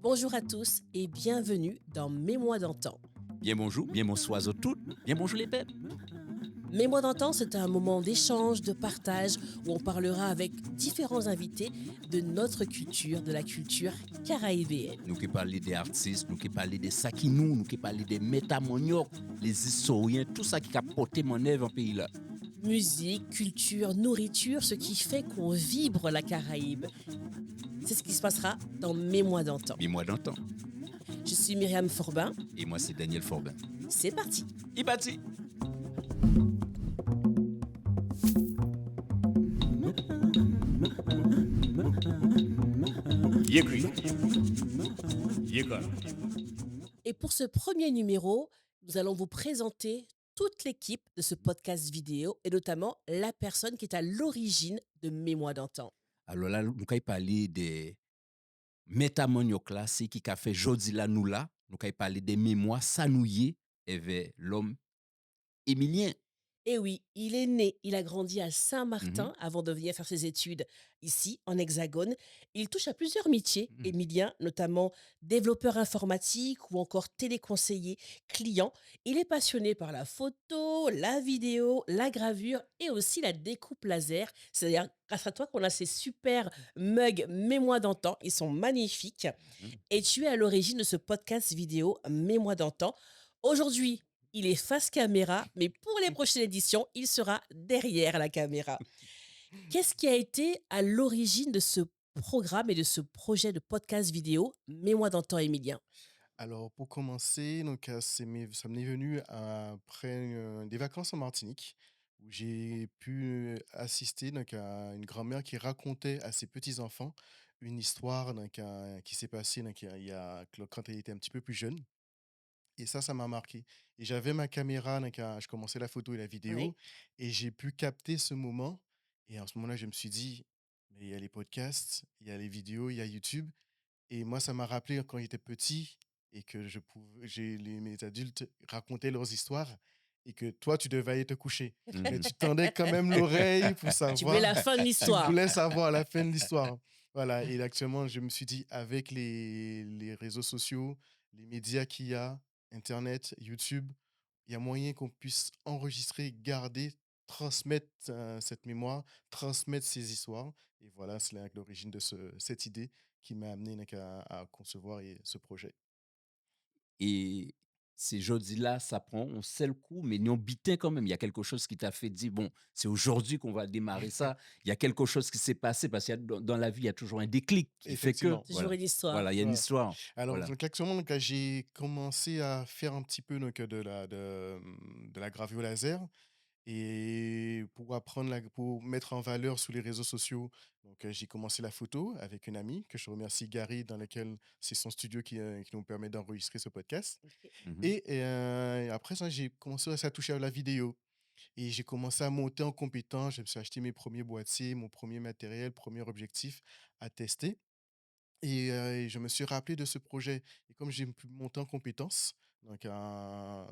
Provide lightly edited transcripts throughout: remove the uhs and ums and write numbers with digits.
Bonjour à tous et bienvenue dans Mémoire d'antan. Bien bonjour, bien bonsoir à toutes, bien bonjour les peuples. Mémoire d'antan, c'est un moment d'échange, de partage où on parlera avec différents invités de notre culture, de la culture caraïbéenne. Nous qui parlons des artistes, nous qui parlons des sakinous, nous qui parlons des métamoniaux, les historiens, tout ça qui a porté mon œuvre en pays là. Musique, culture, nourriture, ce qui fait qu'on vibre la Caraïbe. C'est ce qui se passera dans Mémoire d'antan. Bien moi d'antan. Je suis Myriam Forbin. Et moi c'est Daniel Forbin. C'est parti. Ibati. Et pour ce premier numéro, nous allons vous présenter toute l'équipe de ce podcast vidéo et notamment la personne qui est à l'origine de Mémoire d'antan. Alors là, nous allons parler des métamoniaux classiques qui a fait jodi là nous là. Nous allons parler des mémoires sanouillées avec l'homme émilien. Et oui, il est né, il a grandi à Mhm. Saint-Martin avant de venir faire ses études ici, en Hexagone. Il touche à plusieurs métiers, Mhm. Émilien, notamment développeur informatique ou encore téléconseiller client. Il est passionné par la photo, la vidéo, la gravure et aussi la découpe laser. C'est-à-dire grâce à toi qu'on a ces super mugs Mémoire d'antan. Ils sont magnifiques. Mhm. Et tu es à l'origine de ce podcast vidéo Mémoire d'antan. Aujourd'hui, il est face caméra, mais pour les prochaines éditions, il sera derrière la caméra. Qu'est-ce qui a été à l'origine de ce programme et de ce projet de podcast vidéo Mémoire d'antan, Émilien? Alors pour commencer, donc ça m'est venu après, des vacances en Martinique où j'ai pu assister donc à une grand-mère qui racontait à ses petits-enfants une histoire donc qui s'est passée donc quand elle était un petit peu plus jeune et ça m'a marqué et j'avais ma caméra donc je commençais la photo et la vidéo Oui. et j'ai pu capter ce moment et en ce moment-là, je me suis dit: «Mais il y a les podcasts, il y a les vidéos, il y a YouTube» et moi, ça m'a rappelé quand j'étais petit et que je pouvais j'ai les mes adultes racontaient leurs histoires et que toi, tu devais aller te coucher. Mais Mhm. tu tendais quand même l'oreille pour Tu voulais savoir la fin de tu l'histoire. voulais savoir la fin de l'histoire. Voilà et actuellement, je me suis dit avec les réseaux sociaux, les médias qu'il y a, internet, YouTube, il y a moyen qu'on puisse enregistrer, garder, transmettre, cette mémoire, transmettre ces histoires et voilà, c'est là l'origine de cette idée qui m'a amené donc à concevoir ce projet. Et ces jeudis-là, ça prend un seul coup, mais non bitin quand même. Il y a quelque chose qui t'a fait dire, bon, c'est aujourd'hui qu'on va démarrer ça. Il y a quelque chose qui s'est passé parce qu'il y a, dans la vie, il y a toujours un déclic qui fait que, Effectivement, Toujours voilà, une histoire. voilà, il y a une voilà. histoire. Alors Voilà. donc actuellement donc j'ai commencé à faire un petit peu donc de la gravure laser et pour mettre en valeur sur les réseaux sociaux, donc j'ai commencé la photo avec une amie que je remercie Gary dans lequel c'est son studio qui nous permet d'enregistrer ce podcast Ok. Mhm. et après ça, j'ai commencé aussi à toucher à la vidéo et j'ai commencé à monter en compétence. Je me suis acheté mes premiers boîtiers, mon premier matériel, premier objectif à tester et je me suis rappelé de ce projet et comme j'ai pu monter en compétence donc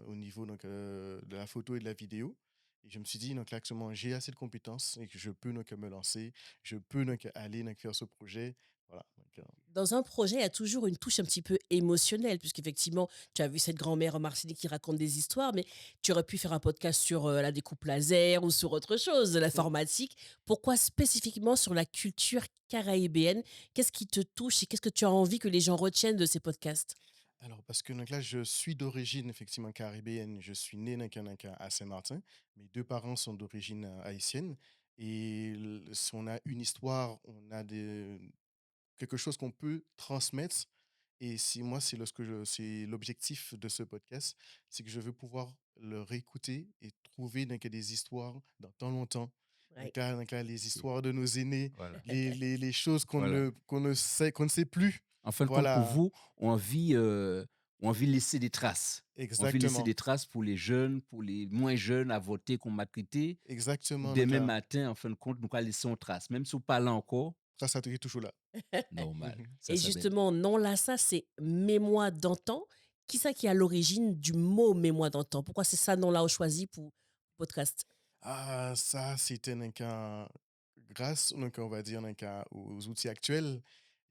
au niveau donc de la photo et de la vidéo et je me suis dit donc là actuellement j'ai assez de compétences et que je peux donc me lancer, je peux donc aller donc faire ce projet. Voilà donc Dans un projet, il y a toujours une touche un petit peu émotionnelle, puisqu'effectivement, tu as vu cette grand-mère en Martinique qui raconte des histoires, mais tu aurais pu faire un podcast sur la découpe laser ou sur autre chose, de l'informatique. Pourquoi spécifiquement sur la culture caraïbéenne? Qu'est-ce qui te touche et qu'est-ce que tu as envie que les gens retiennent de ces podcasts? alors parce que donc là je suis d'origine effectivement caribéenne, je suis né donc à Saint-Martin. Mes 2 parents sont d'origine, haïtienne et si on a une histoire, on a quelque chose qu'on peut transmettre et si moi, c'est l'objectif de ce podcast, c'est que je veux pouvoir le réécouter et trouver donc des histoires dans tant longtemps. Ouais. Donc là, les Ok. histoires de nos aînés, Voilà. les choses Voilà. qu'on ne sait plus. En fin de compte, pour Voilà, vous, on vit laisser des traces. On vit laisser exactement, des traces pour les jeunes, pour les moins jeunes à voter qu'on m'a traité. exactement. Donc Demain là, matin, en fin de compte, nous allons laisser une trace. Même si on parle encore, ça est toujours là. normal. Ça, Et ça va. justement, non, là, ça, c'est mémoire d'antan. Qui ça qui est à l'origine du mot mémoire d'antan? Pourquoi c'est ça nom-là choisi pour podcast? Ah, ça, c'était donc grâce donc on va dire donc aux outils actuels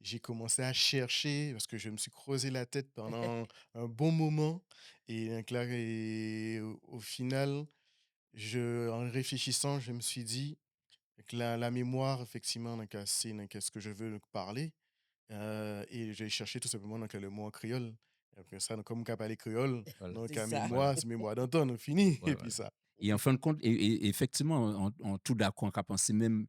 j'ai commencé à chercher parce que je me suis creusé la tête pendant un bon moment et donc là et au final, en réfléchissant, je me suis dit que la mémoire effectivement donc c'est donc ce que je veux donc parler, et j'ai cherché tout simplement donc le mot en créole. Et après ça, donc comme on parler créole, Voilà, donc C'est à ça. voilà, mémoire, c'est mémoire d'antan, donc fini ouais, et puis voilà. ça. Et en fin de compte, et effectivement, en tout d'accord, on a pensé même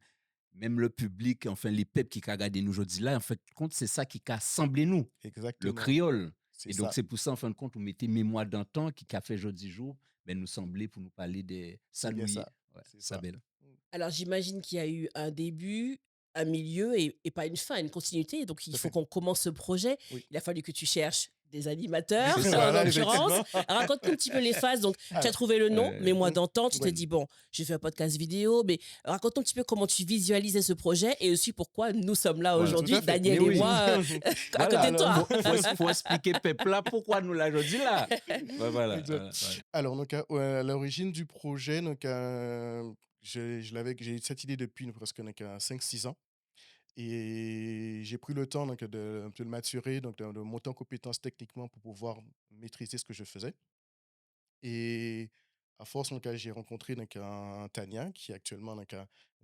le public, enfin les peuples qui a regardé nous aujourd'hui là, en fait, compte, c'est ça qui a assemblé nous, le Exactement, créole. c'est Et donc, ça, c'est pour ça, en fin de compte, on mettait mémoire d'antan qui a fait jeudi jour, mais nous semblait pour nous parler des c'est bien ça, Sanouye. Ouais, c'est ça ça. belle. Mmh, Alors j'imagine qu'il y a eu un début, un milieu et pas une fin, une continuité. Donc tout il à faut fait, qu'on commence ce projet. oui. Il a fallu que tu cherches des animateurs, en Voilà, l'occurrence. effectivement. Raconte-nous un petit peu les phases. Donc tu as Alors, trouvé le nom, mais moi mmh, d'antan, tu t'es ouais, dit, bon, j'ai fait un podcast vidéo, mais raconte-nous un petit peu comment tu visualisais ce projet et aussi pourquoi nous sommes là Voilà. tout à aujourd'hui, fait. Mais Daniel et oui, moi, à côté voilà, de Alors, toi. faut expliquer peuple là pourquoi nous l'a jeudi là. Ouais, voilà, exact. voilà, voilà. Alors donc à l'origine du projet donc j'ai eu cette idée depuis presque donc 5-6 ans et j'ai pris le temps donc de le maturer, donc de monter en compétences techniquement pour pouvoir maîtriser ce que je faisais et à force donc j'ai rencontré donc un Tania qui est actuellement donc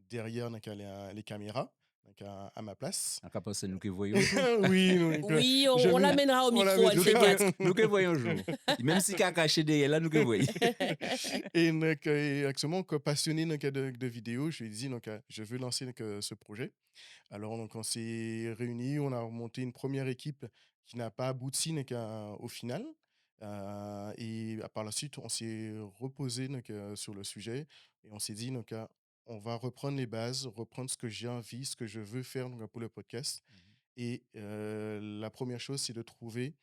derrière donc les caméras donc à ma place. On a pensé nous que voyons un jour. Oui, donc Oui, je on me l'amènera au on micro, l'avait un de Nous dit. ces que voyons, quatre. nous que voyons un jour. Même si qu'a caché derrière là, nous que voyons. Et donc, actuellement, que passionné donc, de vidéos, je lui ai dit donc, je veux lancer donc, ce projet. Alors donc, on s'est réunis, on a monté une première équipe qui n'a pas abouti donc, au final. Et par la suite, on s'est reposé donc, sur le sujet et on s'est dit donc, on va reprendre les bases, reprendre ce que j'ai envie, ce que je veux faire donc, pour le podcast. Et la première chose, c'est de trouver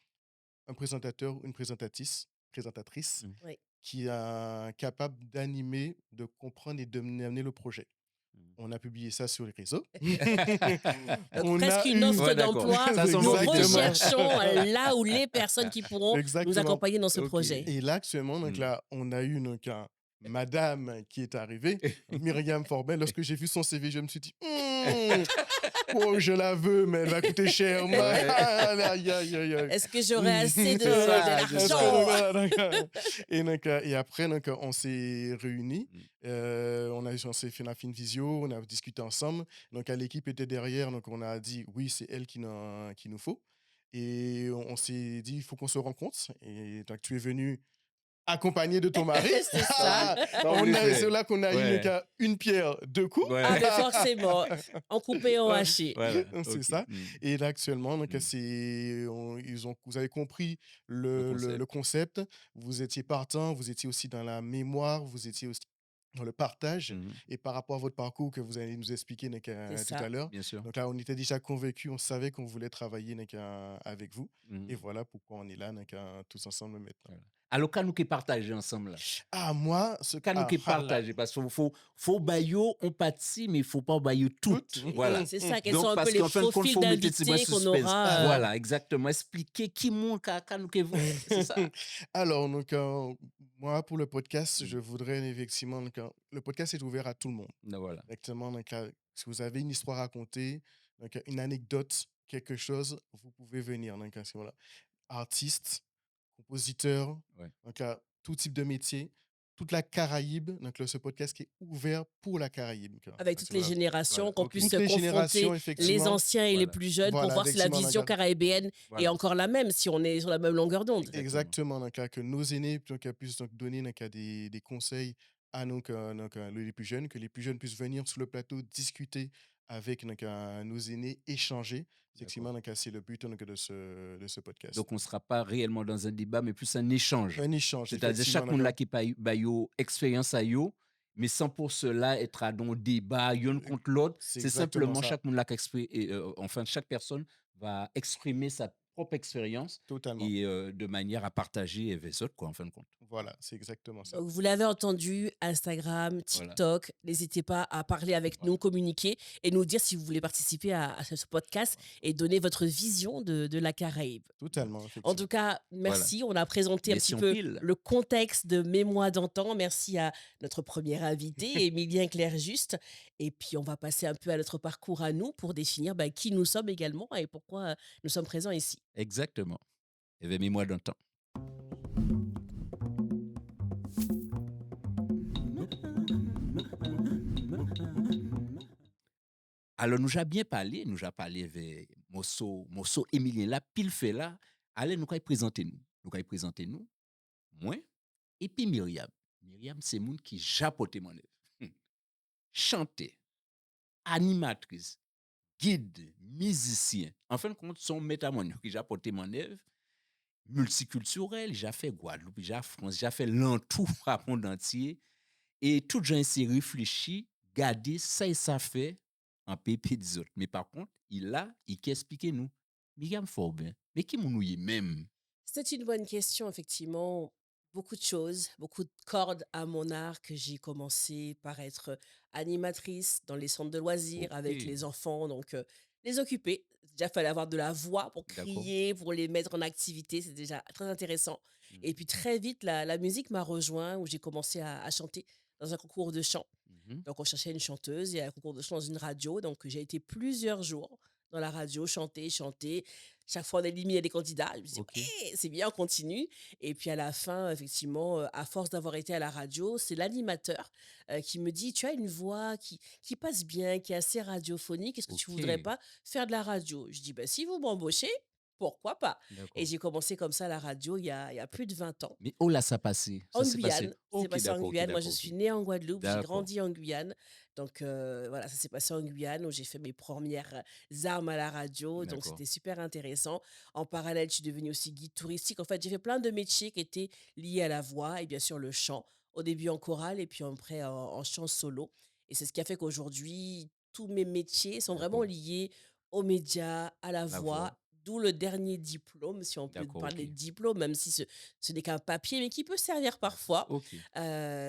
un présentateur ou une présentatrice Mhm, Oui. qui est capable d'animer, de comprendre et de mener le projet. mhm. On a publié ça sur les réseaux. Donc, On presque a une eu offre Ouais, d'accord. d'emploi. Ça semble Nous exactement, effectivement. recherchons là où les personnes qui pourront nous exactement. accompagner dans ce Ok. projet. Et là, actuellement, donc Mm. là, on a eu donc un madame qui est arrivée, Myriam Forbin. Lorsque j'ai vu son CV, je me suis dit: oh, je la veux, mais elle va coûter cher. Ouais. Aïe, aïe, aïe, aïe. Est-ce que j'aurai assez C'est de ça, c'est Donc, ça. l'argent? voilà, et après, donc, on s'est réunis. Mm. On s'est fait une visio, on a discuté ensemble. Donc, l'équipe était derrière. Donc, on a dit oui, c'est elle qui nous faut. Et on s'est dit, il faut qu'on se rencontre. Et donc, tu es venu accompagné de ton mari. C'est ça. Ça oublie C'est fait. là qu'on a eu donc, Ouais. une pierre deux coups. Ah Ouais. ben forcément, en coupé, en haché. Voilà. C'est Ok. ça. Mm. Et là, actuellement, donc, Mm. vous avez compris Le le concept. concept. Vous étiez partant, vous étiez aussi dans la mémoire, vous étiez aussi dans le partage. Mhm. Et par rapport à votre parcours que vous allez nous expliquer donc, C'est tout à ça. l'heure. Bien sûr. Donc là, on était déjà convaincus, on savait qu'on voulait travailler donc, avec vous. Et Mhm. voilà pourquoi on est là donc, tous ensemble maintenant. Voilà. Alors, quand nous qui partager ensemble là. Ah, moi, ce Quand nous qui ah là, partager, parce qu'il faut bailler, on pâtit, mais il faut pas bailler toutes. toutes. Voilà. C'est ça, quels sont Donc, un peu parce les qu'en fin de compte, il profils faut mettre petit peu d'invités qu'on suspense. aura. Voilà, exactement. Expliquer qui monte quand nous qui voyons. C'est ça. Alors, donc, moi, pour le podcast, Mm. je voudrais effectivement, donc, le podcast est ouvert à tout le monde. Donc, voilà. Exactement. Donc, si vous avez une histoire à raconter, donc, une anecdote, quelque chose, vous pouvez venir. Donc, voilà. Artiste, compositeur, Ouais. donc, tout type de métier, toute la Caraïbe. Donc, ce podcast qui est ouvert pour la Caraïbe. Avec Donc, toutes les voilà. générations, Voilà. qu'on Ok. puisse Toutes se les confronter générations, les effectivement. anciens et les Voilà. plus jeunes pour Voilà, voir si la effectivement. vision caribéenne est Voilà. encore la même, si on est sur la même longueur d'onde. Exactement. Exactement, donc que nos aînés donc, puissent donc donner donc, des conseils à les plus jeunes, que les plus jeunes puissent venir sur le plateau, discuter avec donc, nos aînés, échanger. D'accord. Effectivement, donc, c'est le but donc, de ce podcast. Donc, on ne sera pas réellement dans un débat, mais plus un échange. Un échange, C'est-à-dire, effectivement. chaque monde là qui a eu expérience à yo, mais sans pour cela être à un débat, l'un contre l'autre. C'est C'est exactement simplement ça. chaque monde là qui enfin, chaque personne va exprimer propre expérience Totalement. et de manière à partager avec les autres, quoi, en fin de compte. Voilà, c'est exactement ça. Donc, vous l'avez entendu, Instagram, Voilà, TikTok, n'hésitez pas à parler avec nous, voilà, communiquer et nous dire si vous voulez participer à ce podcast voilà, et donner votre vision de la Caraïbe. Totalement, En tout effectivement. cas, voilà. merci. On a présenté un petit Merci en peu pile. le contexte de Mes mois d'antan. Merci à notre premier invité, Émilien Clerjuste. Et puis, on va passer un peu à notre parcours à nous pour définir qui nous sommes également et pourquoi nous sommes présents ici. Exactement. Il y avait mis-moi dans le temps. Alors, nous avons bien parlé, nous avons parlé avec Mosso Emilien là, pile fait là. Allez, nous allons présenter nous. Nous allons présenter nous, moi, et puis Myriam. Myriam, c'est monde qui japote mon œuvre. Chanter, animatrice, guide, musicien. En fin de compte, son métamon qui japote mon œuvre, multiculturel, j'ai fait Guadeloupe, j'ai France, j'ai fait l'entour à monde entier. Et tout gens s'est réfléchi, garder ça et ça fait en pépé des autres. Mais par contre, il expliqué nous. Myriam Forbin, mais qui m'en est même? C'est une bonne question, effectivement. Beaucoup de choses, beaucoup de cordes à mon arc. J'ai commencé par être animatrice dans les centres de loisirs Ok, avec les enfants, donc les occuper. Déjà, fallait avoir de la voix pour d'accord. crier, pour les mettre en activité. C'est déjà très intéressant. Et Mhm, puis très vite, la musique m'a rejoint où j'ai commencé à chanter dans un concours de chant. mhm. Donc, on cherchait une chanteuse et un concours de chant dans une radio. Donc, j'ai été plusieurs jours dans la radio, chanter, chanter. Chaque fois, on éliminait des candidats. Je me disais, Ok, ouais, c'est bien, on continue. Et puis, à la fin, effectivement, à force d'avoir été à la radio, c'est l'animateur qui me dit, tu as une voix qui passe bien, qui est assez radiophonique. Est-ce que tu ok, voudrais pas faire de la radio? Je dis, si vous m'embauchez, pourquoi pas? Et d'accord. j'ai commencé comme ça la radio il y a plus de 20 ans. Mais oh là, ça passé. Ça En s'est passé. Guyane, ça s'est Ok, passé en d'accord, ok, Guyane. Moi, je d'accord, ok. suis née en Guadeloupe, j'ai D'accord. grandi en Guyane. Donc, voilà, ça s'est passé en Guyane où j'ai fait mes premières armes à la radio. Donc, D'accord. c'était super intéressant. En parallèle, je suis devenue aussi guide touristique. En fait, j'ai fait plein de métiers qui étaient liés à la voix et bien sûr le chant. Au début en chorale et puis après en chant solo. Et c'est ce qui a fait qu'aujourd'hui, tous mes métiers sont vraiment D'accord. liés aux médias, à la La voix. voix. D'où le dernier diplôme, si on peut D'accord, parler ok. de diplôme, même si ce n'est qu'un papier, mais qui peut servir parfois. Ok.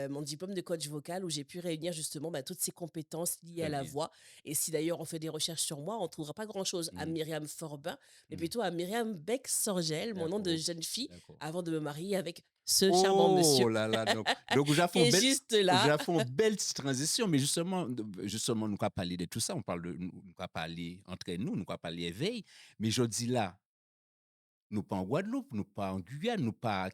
Mon diplôme de coach vocal où j'ai pu réunir justement toutes ces compétences liées à Très la bien. voix. Et si d'ailleurs on fait des recherches sur moi, on ne trouvera pas grand-chose à Mhm, Myriam Forbin, mais mhm. plutôt à Myriam Beck-Sorgel, mon nom D'accord, de ok. jeune fille, D'accord. avant de me marier avec ce charmant monsieur Oh là là, donc qui est juste là. j'ai fait une belle petite transition, mais justement, nous pas parler de tout ça, on parle de, nous pas parler entre nous pas parler éveil, mais je dis là, nous pas en Guadeloupe, nous pas en Guyane, nous pas,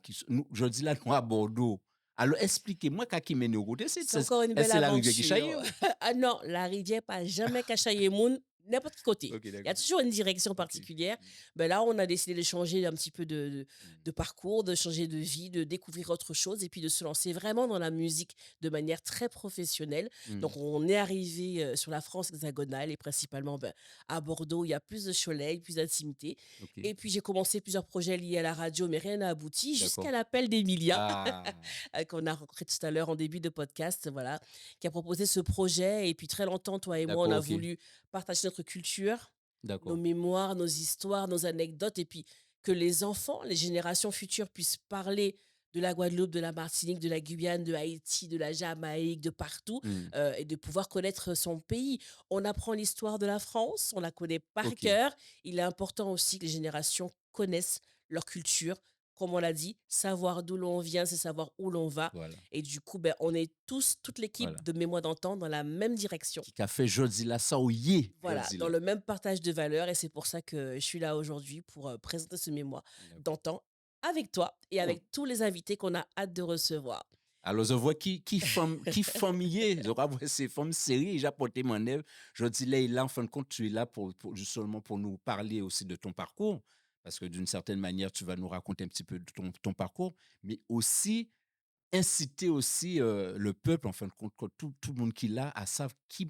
je dis là, nous à Bordeaux. Alors expliquez-moi, qu'est-ce qui mène au côté, C'est encore une belle c'est la rivière qui chaille? aventure. Ah non, la rivière pas jamais cachaillé moun, n'importe quel côté. Ok, Il y a d'accord. toujours une direction Ok. particulière. Ben là, on a décidé de changer un petit peu Mm, de parcours, de changer de vie, de découvrir autre chose et puis de se lancer vraiment dans la musique de manière très professionnelle. mm, Donc, on est arrivé sur la France hexagonale et principalement à Bordeaux. Il y a plus de soleil, plus d'intimité. ok, Et puis, j'ai commencé plusieurs projets liés à la radio, mais rien n'a abouti jusqu'à d'accord. l'appel d'Emilia Ah, qu'on a rencontré tout à l'heure en début de podcast, voilà, qui a proposé ce projet. Et puis très longtemps, toi et moi, on d'accord, a ok, voulu partager notre culture, nos d'accord. mémoires, nos histoires, nos anecdotes, et puis que les enfants, les générations futures puissent parler de la Guadeloupe, de la Martinique, de la Guyane, de Haïti, de la Jamaïque, de partout, Mm, et de pouvoir connaître son pays. On apprend l'histoire de la France, on la connaît par ok, cœur. Il est important aussi que les générations connaissent leur culture. Comme on l'a dit, savoir d'où l'on vient, c'est savoir où l'on va. voilà, Et du coup, on est tous, toute l'équipe voilà. de Mémoire d'antan dans la même direction. Qui a fait jodi là, ça ou yé, Voilà, jodi dans là. le même partage de valeurs. Et c'est pour ça que je suis là aujourd'hui pour présenter ce mémoire D'accord. d'antan avec toi et Oh. avec tous les invités qu'on a hâte de recevoir. Alors, je vois qui familier, je vois ces femmes sérieuses, j'ai apporté mon œuvre. Je dis là, en fin de compte, tu es là justement pour nous parler aussi de ton parcours, parce que d'une certaine manière, tu vas nous raconter un petit peu de ton parcours, mais aussi inciter aussi le peuple, en fin de compte, que tout le monde qui l'a, à savoir qui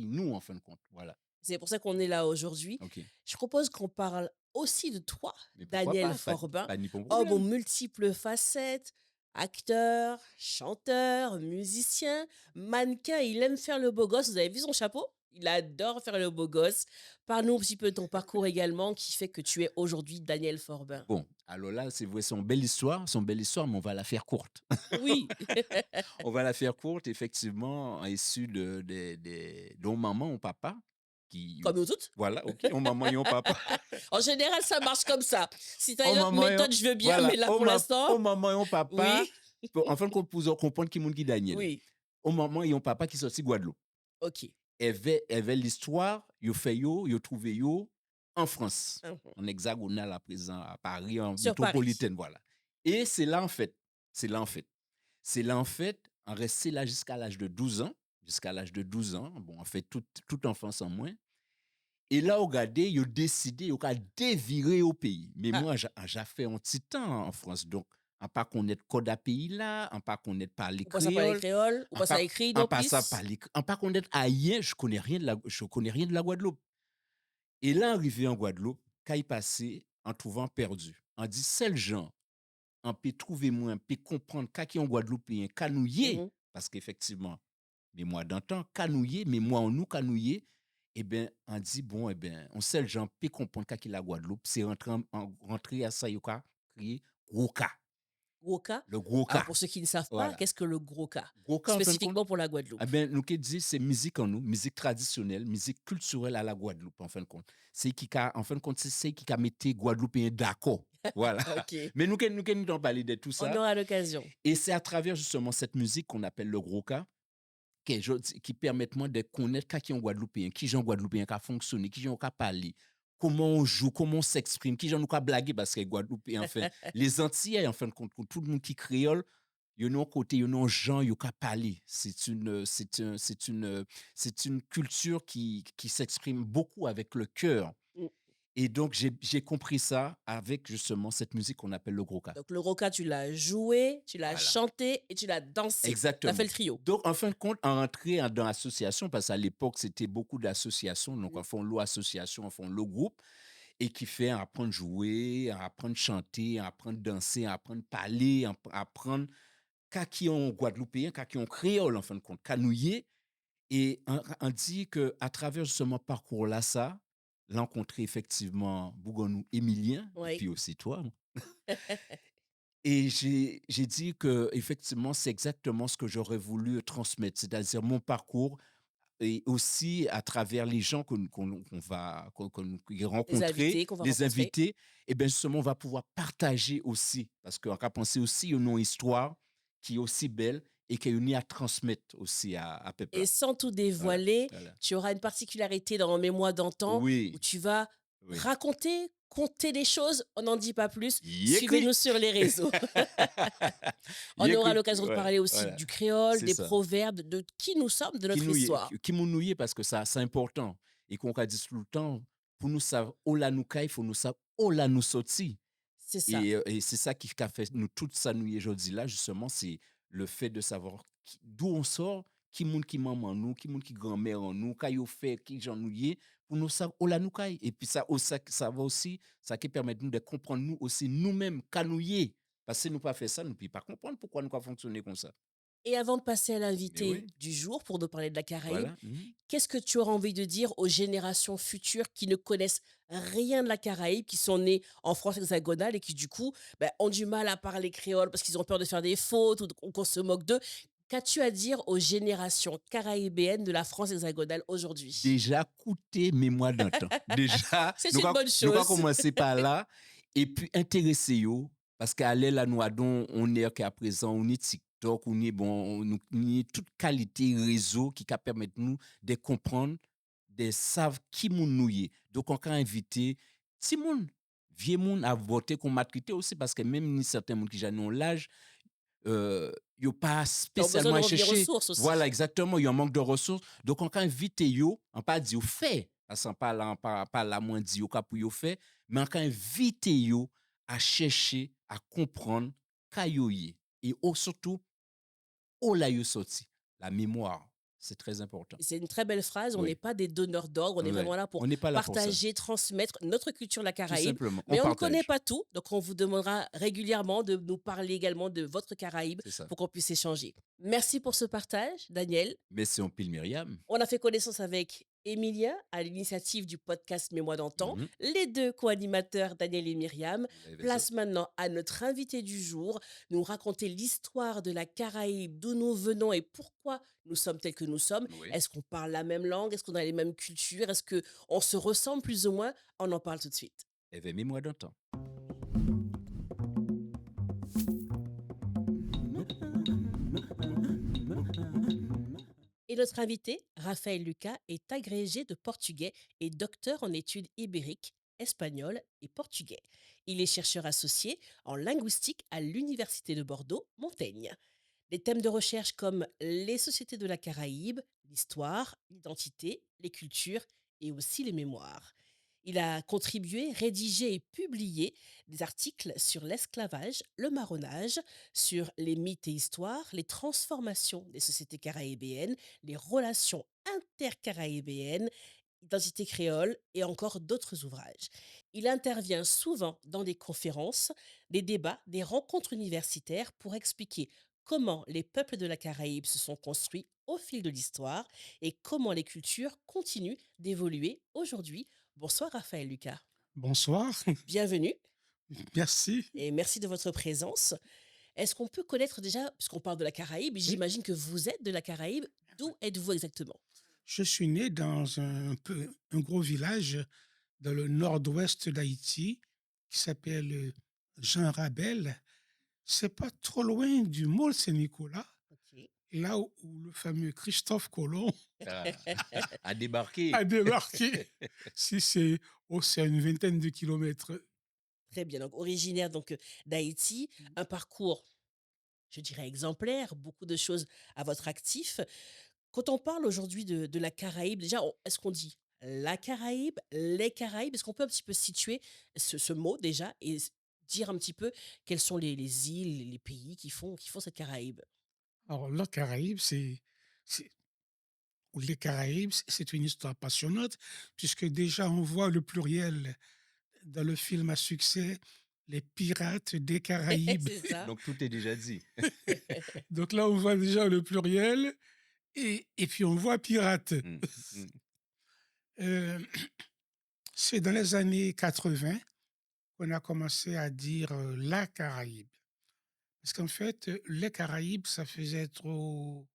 nous, en fin de compte. Voilà. C'est pour ça qu'on est là aujourd'hui. OK. Je propose qu'on parle aussi de toi, Mais pourquoi Daniel pas? Forbin, Pas ni pour homme aux problème. multiples facettes, acteur, chanteur, musicien, mannequin. Il aime faire le beau gosse. Vous avez vu son chapeau? Il adore faire le beau gosse. Parle-nous un petit peu de ton parcours également qui fait que tu es aujourd'hui Daniel Forbin. Bon, alors là, c'est vrai, son belle histoire, mais on va la faire courte. Oui, On va la faire courte, effectivement, issue de maman ou papa, qui, comme nous toutes. voilà, ok, on maman et on papa. En général, ça marche comme ça. Si tu as On une autre maman et méthode, je veux bien, mais voilà, là, pour l'instant, on maman et on papa, oui, en fin de compte, pour comprendre qui monde qui Daniel. oui. On maman et on papa qui sorti Guadeloupe. OK. Avait l'histoire, yo trouvé yo en France, Mhm. en hexagonal à présent, à Paris, en Sur Paris. métropolitaine, voilà. Et c'est là, en fait, c'est là, en fait. C'est là, en fait, en resté là jusqu'à l'âge de 12 ans, bon, en fait, toute enfance en moins. Et là, regardez, ils ont décidé, ils ont dévirer au pays. Mais Ah, moi, j'ai fait un petit temps en France, donc, en pas connaître code à pays là, en pas connaître parler on passe à parler créole, créole, on en passe à pas, écrire en en passant plus. par en pas connaître ailleurs, je connais rien de la Guadeloupe. Et là, arrivé en Guadeloupe, quand il passait, en trouvant perdu, on dit, seul gens, on peut trouver moins, on peut comprendre qu'à en Guadeloupéen, canouillé, Mhm. parce qu'effectivement, mais moi d'antan, canouillé, mais moi en nous canouillé, eh bien, on dit, bon, eh bien, on seul gens peut comprendre qu'à la Guadeloupe, c'est rentrer à ça, il crier gros cas, Gros cas. le gros Alors, cas. pour ceux qui ne savent pas, Voilà. qu'est-ce que le gros cas? Gros cas, en fin de compte, Spécifiquement pour la eh Guadeloupe. ben, nous qui dit, c'est musique en nous, musique traditionnelle, musique culturelle à la Guadeloupe, en fin de compte. C'est qui a, en fin de compte, c'est qui a mis Guadeloupéens d'accord. Voilà. OK. Mais nous en parler de tout On ça. aura l'occasion. Et c'est à travers justement cette musique qu'on appelle le gros cas, qui permettent moi de connaître qui est un Guadeloupéen, qui est un Guadeloupéen qui a fonctionné, qui est un qui a parlé, comment on joue, comment on s'exprime, qui est un qui a blagué, parce que Guadeloupéen, enfin, les Antillais, en fin de compte, tout le monde qui créole, il y a un côté, il y a un gens, il y a qu'à parler. C'est une culture qui s'exprime beaucoup avec le cœur. Mm. Et donc, j'ai compris ça avec justement cette musique qu'on appelle le gros cas. Donc, le gros cas, tu l'as joué, tu l'as Voilà. chanté et tu l'as dansé. Tu as fait Exactement. le trio. Donc, en fin de compte, en rentrer dans l'association, parce qu'à l'époque, c'était beaucoup d'associations, donc Mhm. on fait l'eau association, on fait l'eau groupe, et qui fait apprendre à jouer, apprendre à chanter, apprendre à danser, apprendre à parler, apprendre qui ont Guadeloupéen, qui ont créole, en fin de compte, canouillé. Et on dit qu'à travers justement ce parcours-là, ça, rencontrer effectivement Bougonou Émilien, et Oui. puis aussi toi. Et j'ai dit que effectivement, c'est exactement ce que j'aurais voulu transmettre, c'est-à-dire mon parcours et aussi à travers les gens qu'on va Les rencontrer, invités qu'on va les rencontrer. invités, et bien justement, on va pouvoir partager aussi, parce qu'on va penser aussi à une histoire qui est aussi belle et qui est unie à transmettre aussi à Et Peuple. sans tout Voilà, dévoiler, voilà. tu auras une particularité dans Mémoire d'antan où Oui, tu vas oui. raconter, conter des choses. On n'en dit pas plus. Yécli! Suivez-nous sur les réseaux. On aura Yécli, l'occasion de voilà, parler aussi voilà. du créole, C'est des ça. proverbes, de qui nous sommes, de notre histoire. Qui nous nouille parce que ça c'est important et qu'on a dit tout le temps pour nous savoir où là nous il faut nous savoir où là nous sorti C'est ça. et c'est ça qui a fait nous tout ça nous aujourd'hui là justement c'est le fait de savoir d'où on sort qui maman nous qui monde qui grand-mère en nous qu'a yo fait qui j'en nous y est, pour nous savoir où là nous et puis ça va aussi ça qui permet de nous de comprendre nous aussi nous-mêmes qu'à nous y est. Parce que si nous pas fait ça nous ne pouvons pas comprendre pourquoi nous pas fonctionner comme ça. Et avant de passer à Mais l'invité oui, du jour pour nous parler de la Caraïbe, voilà. qu'est-ce que tu auras envie de dire aux générations futures qui ne connaissent rien de la Caraïbe, qui sont nées en France hexagonale et qui, du coup, ben, ont du mal à parler créole parce qu'ils ont peur de faire des fautes ou qu'on se moque d'eux? Qu'as-tu à dire aux générations caraïbéennes de la France hexagonale aujourd'hui? Déjà coûter mémoire d'un temps. Déjà, C'est une bonne nous allons chose. commencer par là et puis intéresser vous parce qu'à l'aller là nous avons on est qu'à présent on est TikTok, on est bon, on est toute qualité réseau qui va permettre nous de comprendre, de savoir qui nous est. Donc on a invité petit monde, vieux monde à voter qu'on m'a traité aussi parce que même ni certains monde qui j'ai l'âge yo pas Ils ont besoin spécialement de à des chercher. ressources Voilà, aussi. exactement, il y a un manque de ressources. Donc, on peut inviter yo, on pas dire fait, parce qu'on pas la moins dit yo ka pour yo fait, mais on peut inviter yo à chercher, à comprendre ka yo yé. Et surtout, où la yo sorti. La mémoire, c'est très important. C'est une très belle phrase. On n'est Oui, pas des donneurs d'ordre. On est ouais. vraiment là pour On n'est pas là pour ça. partager, transmettre notre culture de la Tout Caraïbe. simplement, on Mais on ne connaît partage. pas tout. Donc, on vous demandera régulièrement de nous parler également de votre Caraïbe C'est ça. pour qu'on puisse échanger. Merci pour ce partage, Daniel. Mais c'est un pile Myriam. On a fait connaissance avec Emilien, à l'initiative du podcast Mémoire d'antan, Mhm. les deux co-animateurs Daniel et Myriam, Vous avez ça. place maintenant à notre invité du jour nous raconter l'histoire de la Caraïbe, d'où nous venons et pourquoi nous sommes tels que nous sommes. Oui. Est-ce qu'on parle la même langue? Est-ce qu'on a les mêmes cultures? Est-ce qu'on se ressemble plus ou moins? On en parle tout de suite. Éveillez-moi d'antan. Et notre invité, Raphaël Lucas, est agrégé de portugais et docteur en études ibériques, espagnol et portugais. Il est chercheur associé en linguistique à l'Université de Bordeaux, Montaigne. Des thèmes de recherche comme les sociétés de la Caraïbe, l'histoire, l'identité, les cultures et aussi les mémoires. Il a contribué, rédigé et publié des articles sur l'esclavage, le marronnage, sur les mythes et histoires, les transformations des sociétés caraïbéennes, les relations intercaraïbéennes, identité créole et encore d'autres ouvrages. Il intervient souvent dans des conférences, des débats, des rencontres universitaires pour expliquer comment les peuples de la Caraïbe se sont construits au fil de l'histoire et comment les cultures continuent d'évoluer aujourd'hui. Bonsoir Raphaël Lucas. Bonsoir, Bienvenue merci. et merci de votre présence. Est-ce qu'on peut connaître déjà, puisqu'on parle de la Caraïbe, Oui, j'imagine que vous êtes de la Caraïbe, d'où êtes-vous exactement? je suis né dans un gros village dans le nord-ouest d'Haïti qui s'appelle Jean Rabel. C'est pas trop loin du Mont Saint-Nicolas, Ok. là où le fameux Christophe Colomb Ah, à débarquer. a débarqué. Si c'est c'est à une vingtaine de kilomètres. Très bien, donc originaire d'Haïti, un parcours, je dirais exemplaire, beaucoup de choses à votre actif. Quand on parle aujourd'hui de la Caraïbe, déjà, est-ce qu'on dit la Caraïbe, les Caraïbes? Est-ce qu'on peut un petit peu situer ce mot déjà et dire un petit peu quelles sont les îles, les pays qui font cette Caraïbe? Alors, la Caraïbe, c'est- ou les Caraïbes, c'est une histoire passionnante, puisque déjà on voit le pluriel dans le film à succès, Les Pirates des Caraïbes. C'est ça. Donc tout est déjà dit. Donc là, on voit déjà le pluriel et puis on voit pirate. Mm, mm. Euh, c'est dans les années 80 qu'on a commencé à dire la Caraïbe. Parce qu'en fait, les Caraïbes, ça faisait trop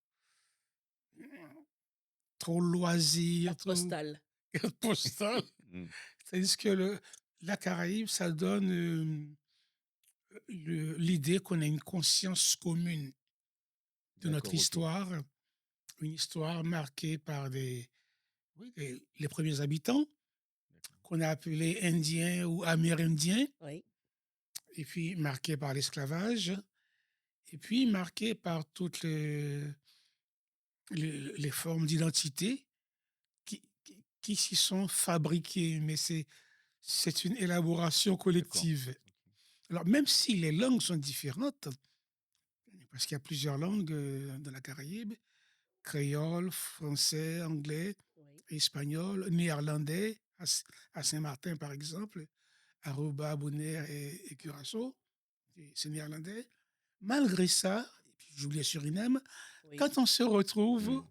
loisir, Carte trop postale. postal. Mm. C'est-à-dire que la Caraïbe, ça donne l'idée qu'on a une conscience commune de notre D'accord, ok. histoire, une histoire marquée par oui, les premiers habitants, D'accord. qu'on a appelés Indiens ou Amérindiens, Oui. et puis marquée par l'esclavage, et puis marquée par toutes les formes d'identité qui s'y sont fabriquées, mais c'est une élaboration D'accord. collective. Alors, même si les langues sont différentes, parce qu'il y a plusieurs langues dans la Caraïbe, créole, français, anglais, Oui. espagnol, néerlandais, à Saint-Martin par exemple, Aruba, Bonaire et Curaçao, c'est néerlandais. Malgré ça, et puis j'oubliais Suriname, Oui. quand on se retrouve,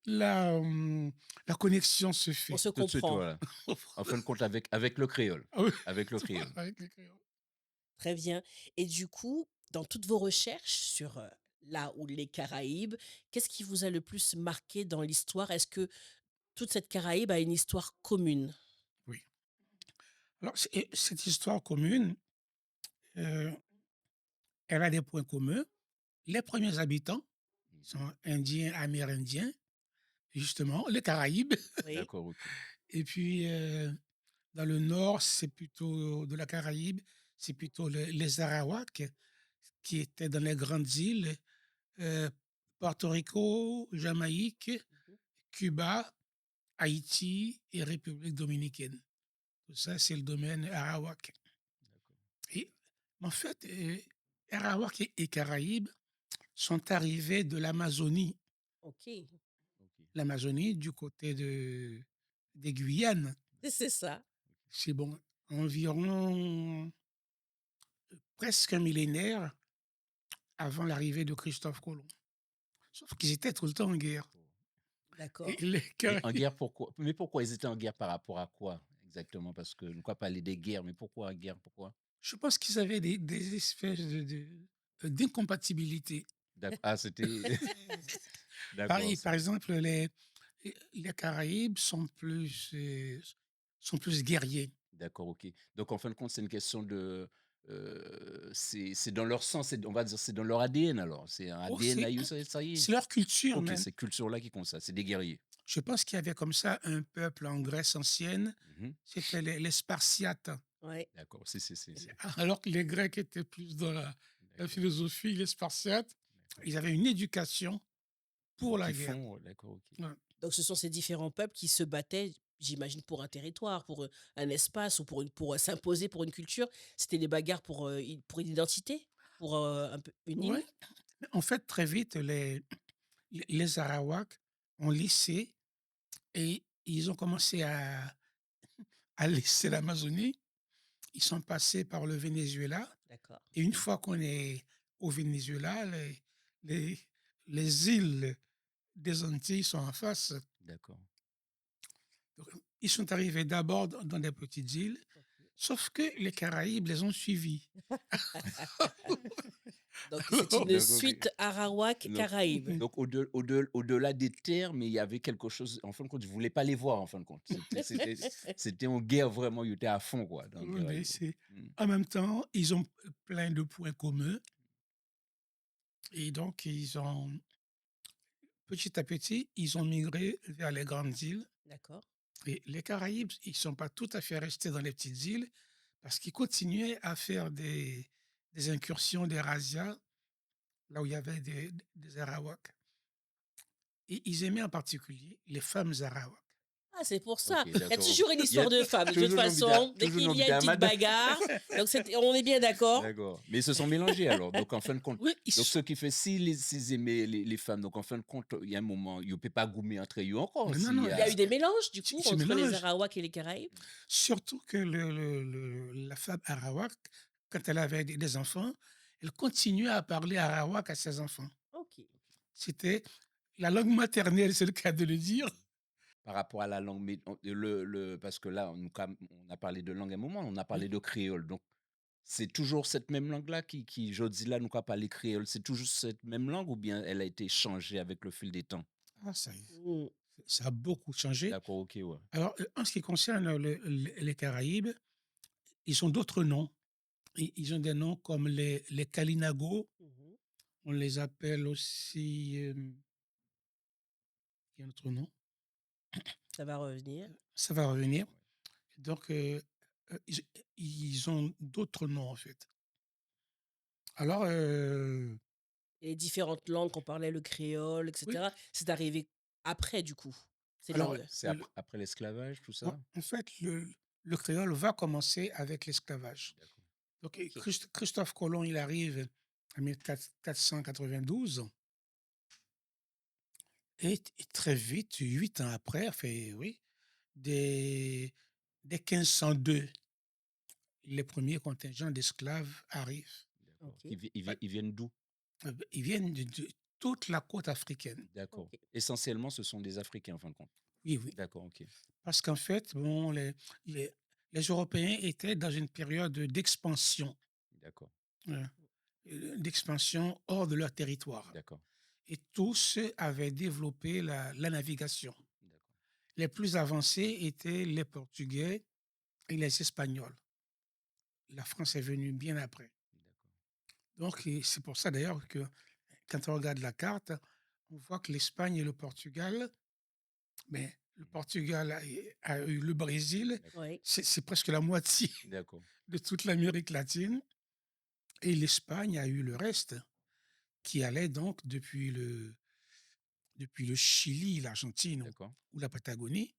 Mm. la connexion se On fait. se Tout de suite, comprend. voilà. En fin de compte, avec le créole. Ah oui, Avec le créole. avec les créoles. Très bien. Et du coup, dans toutes vos recherches sur là où les Caraïbes, qu'est-ce qui vous a le plus marqué dans l'histoire? Est-ce que toute cette Caraïbe a une histoire commune? Oui. Alors, cette histoire commune, euh, elle a des points communs. Les premiers habitants Mhm. sont indiens, amérindiens, justement, les Caraïbes. Oui, D'accord, ok. Et puis, dans le nord, c'est plutôt de la Caraïbe, c'est plutôt les Arawaks qui étaient dans les grandes îles, euh, Porto Rico, Jamaïque, mhm, Cuba, Haïti et République dominicaine. Tout ça, c'est le domaine Arawak. D'accord. Et en fait, Arawak et Caraïbes sont arrivés de l'Amazonie. ok. Ok. L'Amazonie du côté des Guyanes. C'est ça. C'est bon, environ presque un millénaire avant l'arrivée de Christophe Colomb. Sauf qu'ils étaient tout le temps en guerre. D'accord. Et les Mais en Caraïbes, guerre, pourquoi? Mais pourquoi ils étaient en guerre par rapport à quoi exactement? Parce que nous quoi parler des guerres, mais pourquoi en guerre? Pourquoi? je pense qu'ils avaient des espèces d'incompatibilité. Ah, c'était d'accord, Par exemple, les Caraïbes sont plus guerriers. d'accord, OK. Donc en fin de compte, c'est une question de, c'est dans leur sang, on va dire, c'est dans leur ADN alors? C'est un Oh, ADN à eux, ça y est? c'est leur culture OK, même. ces cultures-là qui comptent ça, c'est des guerriers. Je pense qu'il y avait comme ça un peuple en Grèce ancienne, Mmh. c'était les Spartiates. Ouais. D'accord, si. Alors que les Grecs étaient plus dans la D'accord, philosophie, les Spartiates, d'accord. ils avaient une éducation pour la Qui guerre. font d'accord, OK. Ouais. Donc ce sont ces différents peuples qui se battaient, j'imagine, pour un territoire, pour, un espace ou pour, s'imposer pour une culture. C'était des bagarres pour une identité? Pour, un peu une ligne? Ouais. En fait, très vite, les Arawaks ont lissé et ils ont commencé à laisser l'Amazonie. Ils sont passés par le Venezuela. D'accord. Et une fois qu'on est au Venezuela, les, les îles des Antilles sont en face. D'accord. Donc, ils sont arrivés d'abord dans des petites îles, OK. sauf que les Caraïbes les ont suivis. Donc c'est Alors, une D'accord, OK. suite Donc Arawak-Caraïbes. donc au-delà des terres, mais il y avait quelque chose en fin de compte, je voulais pas les voir en fin de compte. C'était en guerre vraiment, ils étaient à fond quoi, dans la guerre mais avec eux. c'est Mmh. en même temps, ils ont plein de points communs et donc ils ont petit à petit, ils ont migré vers les grandes îles. D'accord. Et les Caraïbes, ils ne sont pas tout à fait restés dans les petites îles parce qu'ils continuaient à faire des incursions, des razzias, là où il y avait des Arawaks. Et ils aimaient en particulier les femmes Arawaks. Ah, c'est pour ça. OK, Il y a d'accord. toujours une Il y a histoire de femme. De toute toujours façon, dès toujours qu'il y a Nobita une petite Amada. bagarre, donc on est bien d'accord? D'accord. Mais ils se sont mélangés alors. Donc en fin de compte, Oui, donc ce qui fait s'ils aimaient les femmes, donc en fin de compte, il y a un moment, ils ne peuvent pas goumer entre eux encore non, s'il non, y Il y a a eu des mélanges, du ils coup, se entre les mélangent. Arawaks et les Caraïbes? Surtout que la femme Arawak, quand elle avait des enfants, elle continuait à parler Arawak à ses enfants. OK. C'était la langue maternelle, c'est le cas de le dire. par rapport à la langue, mais parce que là, on a parlé de langue à un moment, on a Oui. parlé de créole. Donc c'est toujours cette même langue-là je dis là, nous pas parler créole, c'est toujours cette même langue ou bien elle a été changée avec le fil des temps? Ah, Mmh. ça a beaucoup changé. D'accord, OK, ouais. Alors, en ce qui concerne les Caraïbes, ils ont d'autres noms. Ils ont des noms comme les Kalinago. Mmh. On les appelle aussi, il y a un autre nom, Ça va revenir. ça va revenir. Ouais. Donc, ils ils ont d'autres noms, en fait. Alors, Et les différentes langues qu'on parlait, le créole, et oui, cetera, c'est arrivé après, du coup, ces alors, langues? C'est après l'esclavage, tout ça? en fait, le créole va commencer avec l'esclavage. D'accord. Donc, OK. Christophe Colomb, il arrive en 1492 et très vite, 8 ans après, enfin, oui, dès, dès 1502, les premiers contingents d'esclaves arrivent. D'accord. OK. Ils viennent d'où? Ils viennent de toute la côte africaine. D'accord. OK. Essentiellement, ce sont des Africains en fin de compte? Oui, oui. D'accord, OK. Parce qu'en fait, bon, les, les Européens étaient dans une période d'expansion, D'accord, euh, d'expansion hors de leur territoire. d'accord, Et tous avaient développé la navigation. d'accord, Les plus avancés étaient les Portugais et les Espagnols. La France est venue bien après. d'accord. Donc, et c'est pour ça d'ailleurs que quand on regarde la carte, on voit que l'Espagne et le Portugal, mais le Mmh. Portugal a eu le Brésil, D'accord, Oui. c'est presque la moitié d'accord, de toute l'Amérique latine, et l'Espagne a eu le reste, qui allait donc depuis le Chili, l'Argentine d'accord. ou la Patagonie,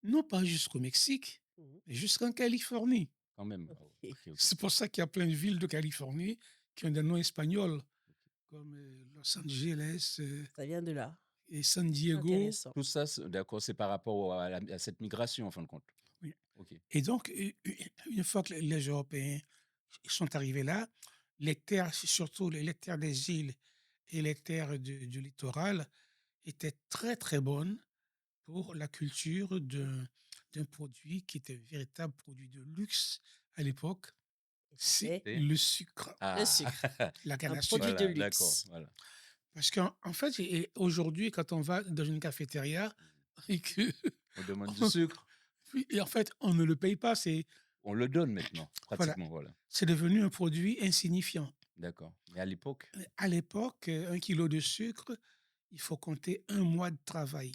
non pas jusqu'au Mexique, Mmh. mais jusqu'en Californie. Quand même. Ah, OK. OK, OK. C'est pour ça qu'il y a plein de villes de Californie qui ont des noms espagnols, comme Los Angeles Ça vient de là. et San Diego. Intéressant. Tout ça, d'accord, c'est par rapport à cette migration en fin de compte? Oui. OK, Et donc, une fois que les Européens sont arrivés là, les terres, surtout les terres des îles et les terres du littoral, était très, très bonne pour la culture d'un produit qui était un véritable produit de luxe à l'époque, Et c'est c'était Et le sucre, le ah, sucre, la canne un à sucre. produit de voilà, d'accord, luxe. voilà. Parce qu'en fait, aujourd'hui, quand on va dans une cafétéria et que On demande du sucre, oui, et en fait, on ne le paye pas, on le donne maintenant, voilà, pratiquement, voilà. c'est devenu un produit insignifiant. D'accord. Mais à l'époque, À l'époque, 1 kilo de sucre, il faut compter 1 mois de travail.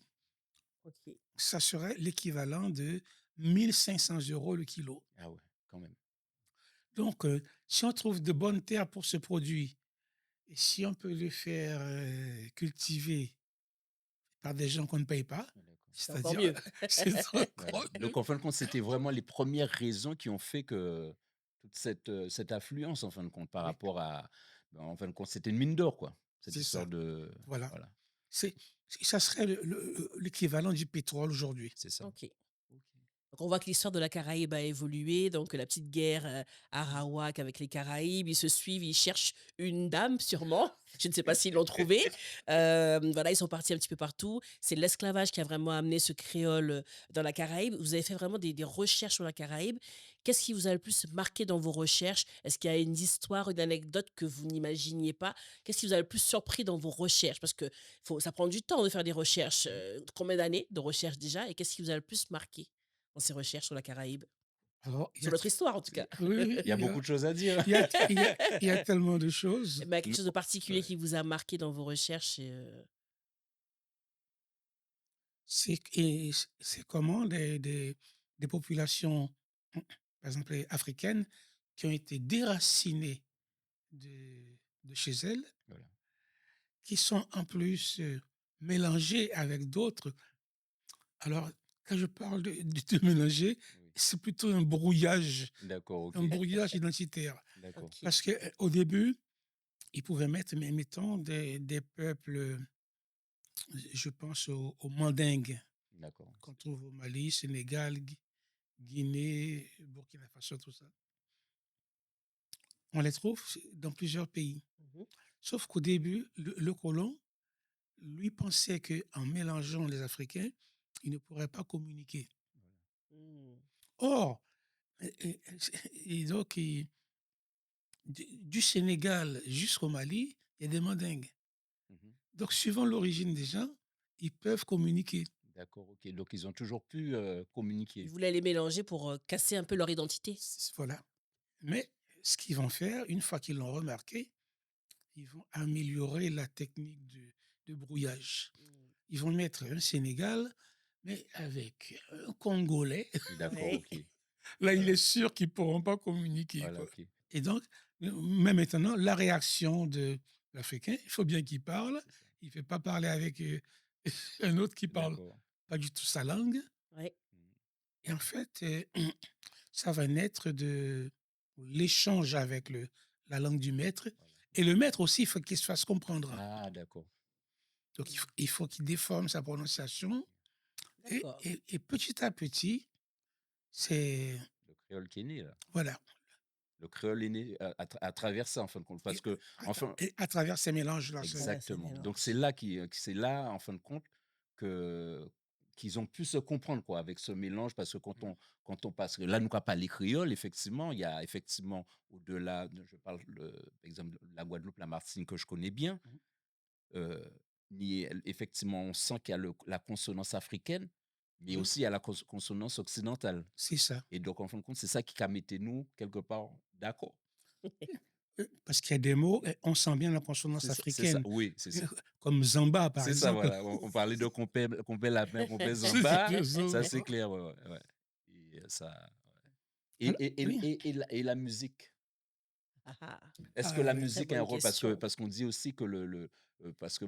OK. Ça serait l'équivalent de 1 500 € le kilo. ah ouais, quand même. Donc, si on trouve de bonnes terres pour ce produit et si on peut le faire, cultiver par des gens qu'on ne paye pas, Ouais, d'accord. C'est encore c'est-à-dire mieux. c'est Voilà. encore mieux. Donc, en fin de compte, c'était vraiment les premières raisons qui ont fait que toute cette affluence, en fin de compte, par Oui, rapport à, ben, en fin de compte, c'était une mine d'or, quoi. Cette c'est histoire ça, de, voilà. voilà, C'est ça serait l'équivalent du pétrole aujourd'hui. c'est ça. OK. Ok. Donc on voit que l'histoire de la Caraïbe a évolué, donc la petite guerre, arawak avec les Caraïbes, ils se suivent, ils cherchent une dame sûrement, je ne sais pas s'ils l'ont trouvée. Voilà, ils sont partis un petit peu partout. C'est l'esclavage qui a vraiment amené ce créole, dans la Caraïbe. Vous avez fait vraiment des recherches sur la Caraïbe. Qu'est-ce qui vous a le plus marqué dans vos recherches? Est-ce qu'il y a une histoire, une anecdote que vous n'imaginiez pas? Qu'est-ce qui vous a le plus surpris dans vos recherches? Parce que ça prend du temps de faire des recherches, combien d'années de recherche déjà? Et qu'est-ce qui vous a le plus marqué dans ces recherches sur la Caraïbe? Alors, il y Sur a notre histoire, en tout cas. oui, oui, Il y a beaucoup de choses à dire. il y a tellement de choses. Mais quelque chose de particulier Ouais. qui vous a marqué dans vos recherches et C'est comment des populations, par exemple, africaines, qui ont été déracinées de chez elles, Voilà. qui sont en plus, mélangées avec d'autres. Alors, quand je parle de mélanger, Oui. c'est plutôt D'accord, un ok. brouillage identitaire. D'accord. OK. Parce que, au début, ils pouvaient mettre, mais mettons des peuples, je pense aux Mandingues, D'accord. qu'on trouve au Mali, Sénégal, Guinée, Burkina Faso, tout ça. On les trouve dans plusieurs pays. Mmh. Sauf qu'au début, le colon, lui, pensait qu'en mélangeant les Africains, il ne pourrait pas communiquer. Voilà. Mmh. Or, et donc, du Sénégal jusqu'au Mali, il y a des Mandingues. Mhm. Donc, suivant l'origine des gens, ils peuvent communiquer. D'accord, ok. Donc, ils ont toujours pu Ils communiquer. voulaient les mélanger pour, casser un peu leur identité. Voilà. Mais ce qu'ils vont faire, une fois qu'ils l'ont remarqué, ils vont améliorer la technique de brouillage. Mmh. Ils vont mettre un Sénégal, mais avec un Congolais. D'accord, Ouais. ok. Là, il est Voilà. sûr qu'ils ne pourront pas communiquer, Voilà, quoi. ok. Et donc, mais maintenant, la réaction de l'Africain, il faut bien qu'il parle. C'est ça. Il ne fait pas parler avec un autre qui parle D'accord. pas du tout sa langue. Ouais. Mhm. Et en fait, ça va naître de l'échange avec la langue du maître. Voilà. Et le maître aussi, il faut qu'il se fasse comprendre. Ah, d'accord. Donc, Mmh. il faut qu'il déforme sa prononciation. Et, D'accord. et petit à petit, c'est... Le créole qui est né, là. Voilà. Le créole est né à travers ça, en fin de compte. Parce Et, que, enfin, et à travers ces mélanges-là. Ouais, c'est exactement. Donc, c'est mélange. là, c'est là, en fin de compte, que qu'ils ont pu se comprendre, quoi, avec ce mélange. Parce que quand on passe, là, nous, pas les créoles, effectivement, il y a effectivement, au-delà, je parle, par exemple, de la Guadeloupe, la Martinique, que je connais bien, Mhm. euh, effectivement, on sent qu'il y a la consonance africaine, mais Oui, aussi il y a la consonance occidentale. c'est ça. Et donc, en fin de compte, c'est ça qui a mis nous, quelque part, d'accord. Parce qu'il y a des mots, on sent bien la consonance C'est ça, africaine, oui, c'est ça. comme Zamba, par C'est ça, exemple. voilà. On parlait de compère lapin, compère C'est Zamba, que ça Zamba. c'est clair, ouais, ouais, ouais. Et ça, ouais. Alors, oui. Et la musique. Ah ah, Est-ce que Ah, la ouais. très musique a un bonne rôle question. parce qu'on dit aussi que parce que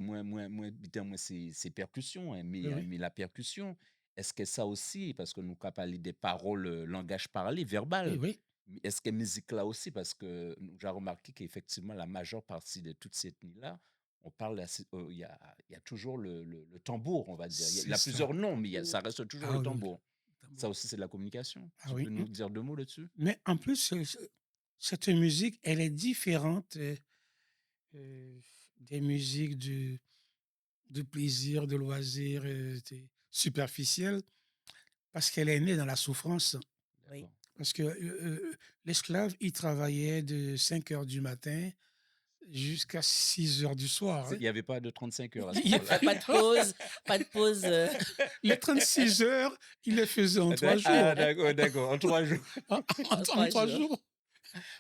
putain, moi c'est percussion, hein, Oui, oui. mais la percussion, est-ce que ça aussi parce que nous avons parlé des paroles, langage parlé, Oui, verbal, oui. mais est-ce que musique là aussi parce que j'ai remarqué qu'effectivement la majeure partie de toute cette nuit là, on parle il y a toujours le tambour, on va dire. Il C'est y a ça. plusieurs noms, mais Mmh. ça reste toujours Ah le oui, oui. tambour. Ça aussi c'est de la communication. Ah Tu peux oui. nous dire 2 mots là-dessus? Mais en plus, cette musique, elle est différente des musiques de plaisir, de loisirs superficiels, parce qu'elle est née dans la souffrance. Oui. D'accord. Parce que l'esclave, il travaillait de 5 heures du matin jusqu'à 6 heures du soir. Il n'y avait pas de 35 heures à ce Il y a- moment-là. Pas de pause, pas de pause. Les 36 heures, il les faisait en 3 Ah, jours. d'accord, d'accord. En 3 jours. En, En en 3 3 jours. jours,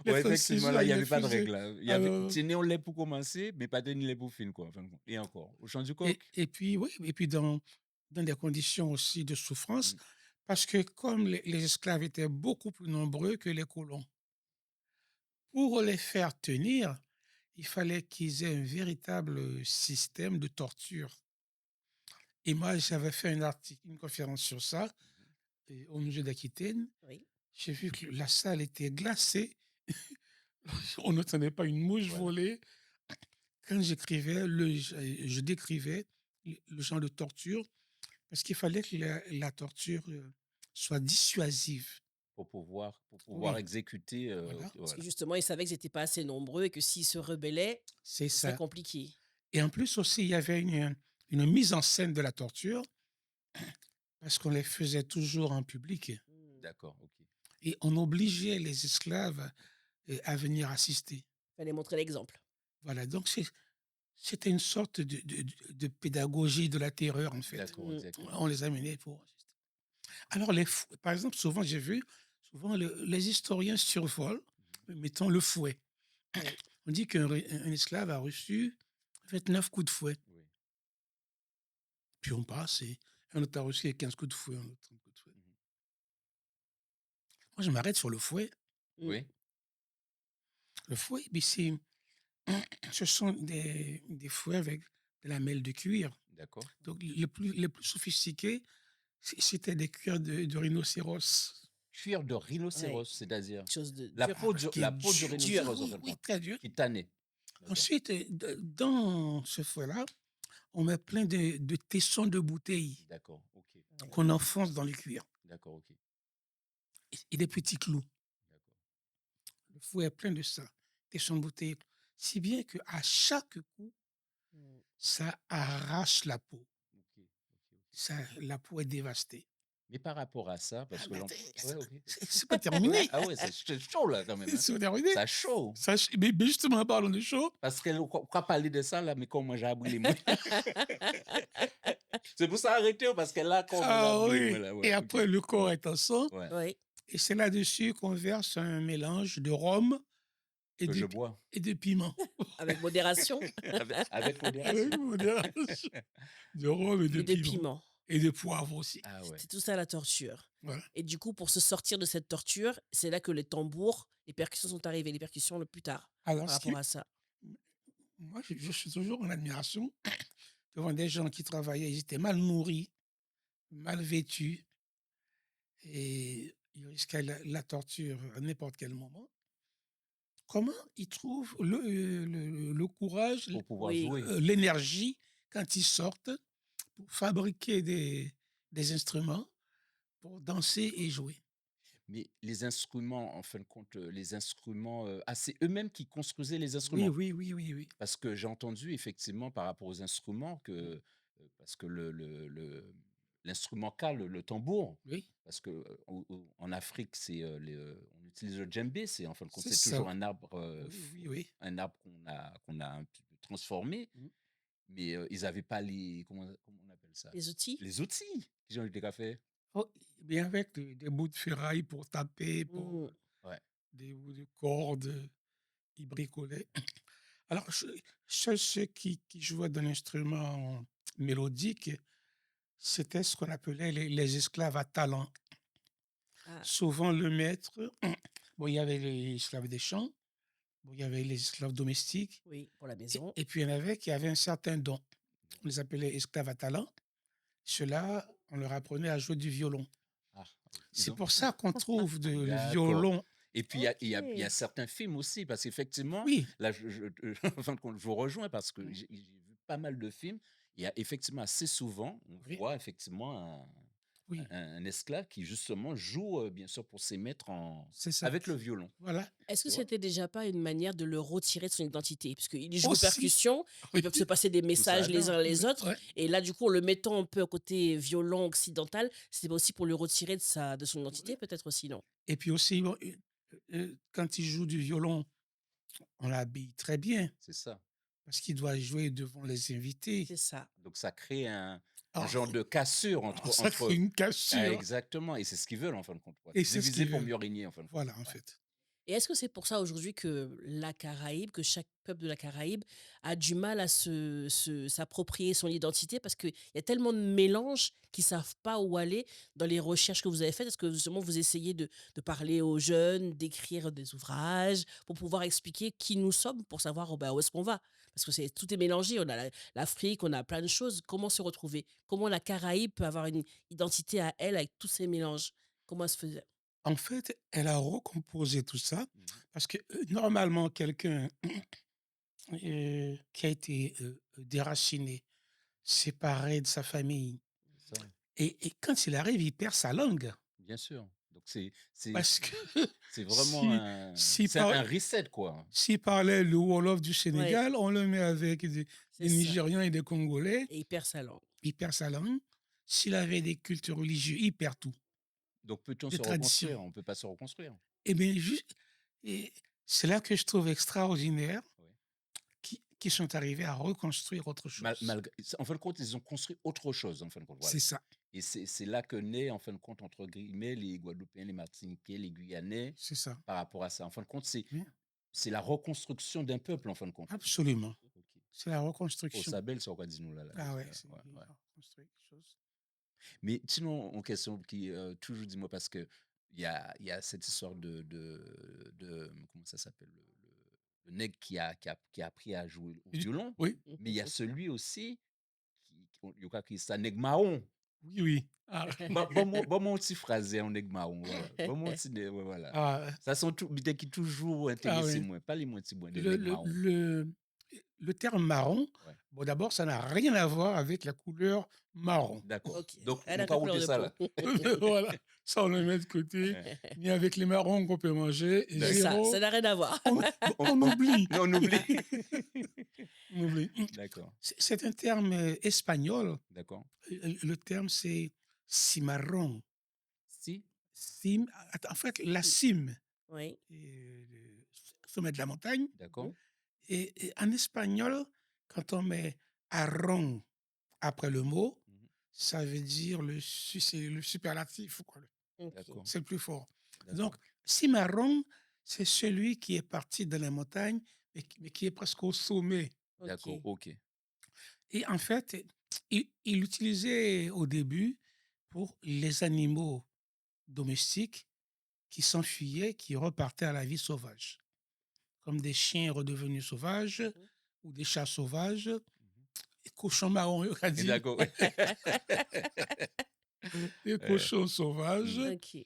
les Ouais, 36 effectivement, là, heures, il n'y il les avait pas de faisait. règle, là. Il y avait, Alors, tu es né au lait pour commencer, mais pas de lait pour fin, quoi. En fin de compte. Et encore. Au champ du coq. et puis, oui, et puis dans des conditions aussi de souffrance, Mm. parce que comme les esclaves étaient beaucoup plus nombreux que les colons, pour les faire tenir, il fallait qu'ils aient un véritable système de torture. Et moi, j'avais fait un article, une conférence sur ça au musée d'Aquitaine. Oui. J'ai vu que la salle était glacée. On n'entendait pas une mouche Voilà. voler. Quand j'écrivais, je décrivais le genre de torture, parce qu'il fallait que la torture soit dissuasive. Pour pouvoir Oui, exécuter. voilà, Parce que Voilà. justement, ils savaient qu'ils n'étaient pas assez nombreux et que s'ils se rebellaient, c'est ce serait ça. compliqué. Et en plus aussi, il y avait une mise en scène de la torture, parce qu'on les faisait toujours en public. Mm. D'accord, ok. Et on obligeait les esclaves à venir assister. Fallait montrer l'exemple. Voilà, donc c'était une sorte de pédagogie de la terreur, en fait. D'accord, Mm. exactement. On les amenait pour assister. Alors, par exemple, souvent, j'ai vu, souvent, les historiens survolent, mettons le fouet. Oui. On dit qu'un esclave a reçu 29 coups de fouet. Oui. Puis on passe et un autre a reçu 15 coups de fouet, un autre 30 coups de fouet. Mhm. Moi, je m'arrête sur le fouet. Mm. Oui, Le fouet, mais ce sont des fouets avec de la mêle de cuir. d'accord. Donc, les plus sophistiqués, c'était des cuirs de rhinocéros. Cuir de Ouais. rhinocéros, c'est-à-dire Quelque chose de la dur. peau, Qui est la peau du dur, rhinocéros, en oui, fin de oui, compte, très dur. qui tannait. D'accord. Ensuite, dans ce fouet-là, on met plein de tessons de bouteilles D'accord, ok. Ouais. qu'on enfonce dans le cuir D'accord, ok. et des petits clous. D'accord. Le fouet est plein de ça, tessons de bouteilles. Si bien qu'à chaque coup, Mm. ça arrache la peau. Ok, ok, ok. La peau est dévastée. Mais par rapport à ça, Ah, parce que mais ouais, ok. c'est pas Ouais, terminé. ah ouais, c'est chaud là quand même. Hein. C'est terminé. Ça chaud. Mais justement, en parlant de chaud, Parce qu'elle quoi parler de ça là, mais comment j'ai appris les mots. C'est pour ça arrêter parce qu'elle a comme elle a ah appris les mots oui, là. Ouais, et ok. après le corps est en sang, Ouais, Oui. et c'est là-dessus qu'on verse un mélange de rhum et que je de, bois. et de piment. Avec modération Avec modération. Avec modération. De rhum et de et de piment. piment. Et de poivre aussi. Ah ouais. C'est tout ça la torture. Voilà. Et du coup, pour se sortir de cette torture, c'est là que les tambours, les percussions sont arrivées, les percussions le plus tard Alors, par rapport à ça. moi, je suis toujours en admiration devant des gens qui travaillaient, ils étaient mal nourris, mal vêtus, et ils risquaient la torture à n'importe quel moment. Comment ils trouvent le courage, Pour pouvoir Oui. jouer. l'énergie quand ils sortent pour fabriquer des instruments pour danser et jouer? Mais les instruments, en fin de compte, les instruments, c'est eux-mêmes qui construisaient les Oui, instruments. oui, oui, oui, oui. Parce que j'ai entendu effectivement par rapport aux instruments que, parce que l'instrument K, le tambour, Oui, parce que, en Afrique, on utilise le djembé, c'est en fin de compte, c'est c'est ça. toujours un arbre, Oui, oui, oui. un arbre qu'on a un petit peu transformé, Mmh. mais, ils n'avaient pas comment on appelle ça? Les outils. Les outils qu'ils ont eu qu'à faire. Oh, bien avec des bouts de ferraille pour taper, pour Mm. Ouais, des bouts de cordes, ils bricolaient. Alors, seuls ceux qui jouaient de l'instrument mélodique, c'était ce qu'on appelait les esclaves à talent. Ah, Souvent, le maître, bon, il y avait les esclaves des champs, bon, il y avait les esclaves domestiques, oui, pour la et, maison. et puis il y en avait qui avaient un certain don. On les appelait esclaves à talent. Ceux-là, on leur apprenait à jouer du violon. ah, ils C'est ont pour ça qu'on trouve de d'accord. violon. Et puis, il y a Ok. certains films aussi, parce qu'effectivement, Oui, là, en fin de compte, je vous rejoins parce que mmh, j'ai vu pas mal de films. Il y a effectivement assez souvent, on oui. voit effectivement Oui, un esclave qui justement joue, bien sûr, pour ses maîtres c'est ça. avec le violon, Voilà. Est-ce que tu vois? c'était déjà pas une manière de le retirer de son identité? Parce qu'il joue aux Aussi, percussions, ils oui, peuvent se passer des Tout ça messages les Adam. uns les autres, ouais, et là, du coup, en le mettant un peu au côté violon occidental, c'était aussi pour le retirer de son identité, ouais. peut-être aussi, non? Et puis aussi, bon, quand il joue du violon, on l'habille très bien C'est ça. parce qu'il doit jouer devant les invités. C'est ça. Donc ça crée un Ah, genre de cassure ça crée une ah cassure exactement et c'est ce qu'ils veulent en fin de compte, voilà. et c'est ce Diviser qu'ils pour veulent. mieux régner en fin de compte. Voilà, en Ouais. fait. Et est-ce que c'est pour ça aujourd'hui que la Caraïbe, que chaque peuple de la Caraïbe a du mal à s'approprier son identité parce qu'il y a tellement de mélanges qu'ils savent pas où aller dans les recherches que vous avez faites? Est-ce que justement vous essayez de parler aux jeunes, d'écrire des ouvrages pour pouvoir expliquer qui nous sommes, pour savoir bah, où est-ce qu'on va? Parce que tout est mélangé, on a l'Afrique, on a plein de choses. Comment se retrouver? Comment la Caraïbe peut avoir une identité à elle avec tous ces mélanges? Comment elle se faisait? En fait, elle a recomposé tout ça Mmh. parce que normalement, quelqu'un qui a été déraciné, séparé de sa famille, C'est ça, et quand il arrive, il perd sa langue bien sûr. Donc c'est parce que c'est vraiment si, s'il c'est par- un reset quoi. s'il parlait le Wolof du Ouais, Sénégal, on le met avec c'est des ça. Nigérians et des Congolais, Et il perd sa langue. il perd sa langue. S'il avait des cultes religieuses, il perd tout, Donc peut-on des se traditions. reconstruire? On ne peut pas se reconstruire. Et bien, et c'est là que je trouve extraordinaire Oui. qui sont arrivés à reconstruire autre chose. Malgré en fin de compte, ils ont construit autre chose en fin de compte, voilà. C'est ça, Et c'est là que naît en fin de compte, entre guillemets, les Guadeloupéens, les Martiniquais, les Guyanais c'est ça. par rapport à ça. En fin de compte, Oui, c'est la reconstruction d'un peuple en fin de compte. absolument. OK. C'est la Oh reconstruction. ça belle ça quoi dis-nous là Ah là-dessus ouais, là. c'est Ouais, ouais. reconstruire quelque chose. Mais sinon, en question qui, toujours dis-moi parce que il y a cette histoire comment ça s'appelle? Le nègre qui a appris à jouer au violon, Oui, mais il y a celui aussi qui yo ka ki ça nègre marron. oui, oui. Ah, Bon mon petit phrase en nègre marron, voilà. Bon mon petit nè ouais, voilà. ah, Ça sont tout bité qui toujours ah intéressé oui. moi, parlez-moi un petit bout de Le, nègre le, marron. le, le terme marron, Ouais, bon, d'abord, ça n'a rien à voir avec la couleur marron. d'accord. OK. Donc Elle on a va la couleur router de ça peau. là. Voilà, ça, on le met de côté. Ouais. Ni avec les marrons qu'on peut manger, C'est ça, zéro. ça n'a rien à voir. On oublie. Non, on oublie. On oublie. D'accord, C'est un terme espagnol. d'accord. Le terme, c'est cimarrón. Si, En fait, la Si. cime, Oui. le sommet de la montagne. d'accord. Et en espagnol, quand on met arrón après le mot, Mmh. ça veut dire c'est le superlatif, quoi. OK. D'accord, C'est le plus fort. Donc, d'accord, cimarrón, c'est celui qui est parti dans les montagnes, mais qui est presque au sommet. d'accord, OK. OK. Et en fait, il l'utilisait au début pour les animaux domestiques qui s'enfuyaient, qui repartaient à la vie sauvage, comme des chiens redevenus sauvages Mmh. ou des chats sauvages, Mmh. des cochons marrons, on va Et dire, d'accord. des Heu, cochons sauvages, mmh. OK.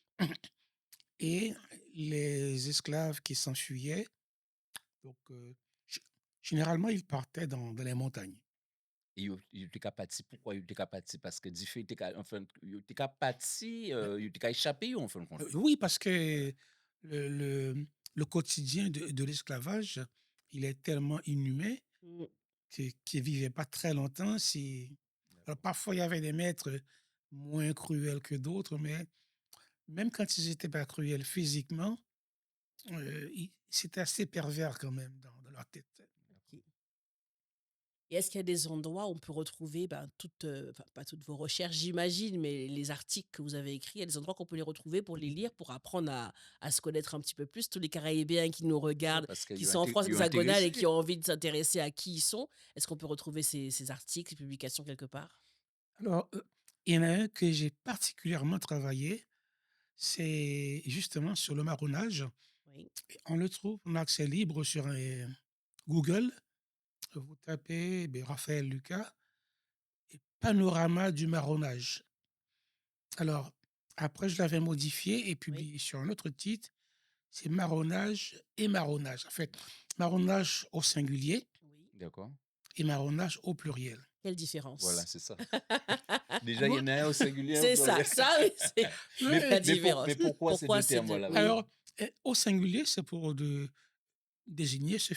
et les esclaves qui s'enfuyaient. Donc, g généralement, ils partaient dans les montagnes. Et yo te ka pati, pourquoi yo te ka pati? Parce que di fe yo te ka enfin, yo te ka pati, yo te ka échappé yo en fin de compte? Oui, parce Voilà, que le le le quotidien de l'esclavage, il est tellement inhumain Mmh. qu'ils vivaient pas très longtemps. Si Alors d'accord. parfois, il y avait des maîtres moins cruels que d'autres, mais même quand ils étaient pas cruels physiquement, ils c'était assez pervers quand même dans leur tête. OK. Et est-ce qu'il y a des endroits où on peut retrouver, ben, enfin, pas toutes vos recherches, j'imagine, mais les articles que vous avez écrits, il y a des endroits qu'on peut les retrouver pour les lire, pour apprendre à se connaître un petit peu plus? Tous les Caraïbéens qui nous Ouais, regardent, parce que qui sont en France yo hexagonale et qui intéressé. ont envie de s'intéresser à qui ils sont, est-ce qu'on peut retrouver ces articles, ces publications quelque part? Alors, il y en a un que j'ai particulièrement travaillé, c'est justement sur le marronnage. Oui. On le trouve en accès libre sur, Google. Vous tapez, Raphaël Lucas et panorama du marronnage. Alors, après, je l'avais modifié et Oui. publié sur un autre titre, c'est marronnage et marronnage. En fait, marronnage au singulier Oui. D'accord, et marronnage au pluriel. Quelle Voilà, différence? c'est ça. Déjà, il y Moi, en a un au singulier, un au C'est ça, pluriel. ça oui, c'est ouais, la Mais différence. pourquoi ces Pourquoi deux ces termes, 2? voilà? Oui. alors, au singulier, c'est pour désigner ce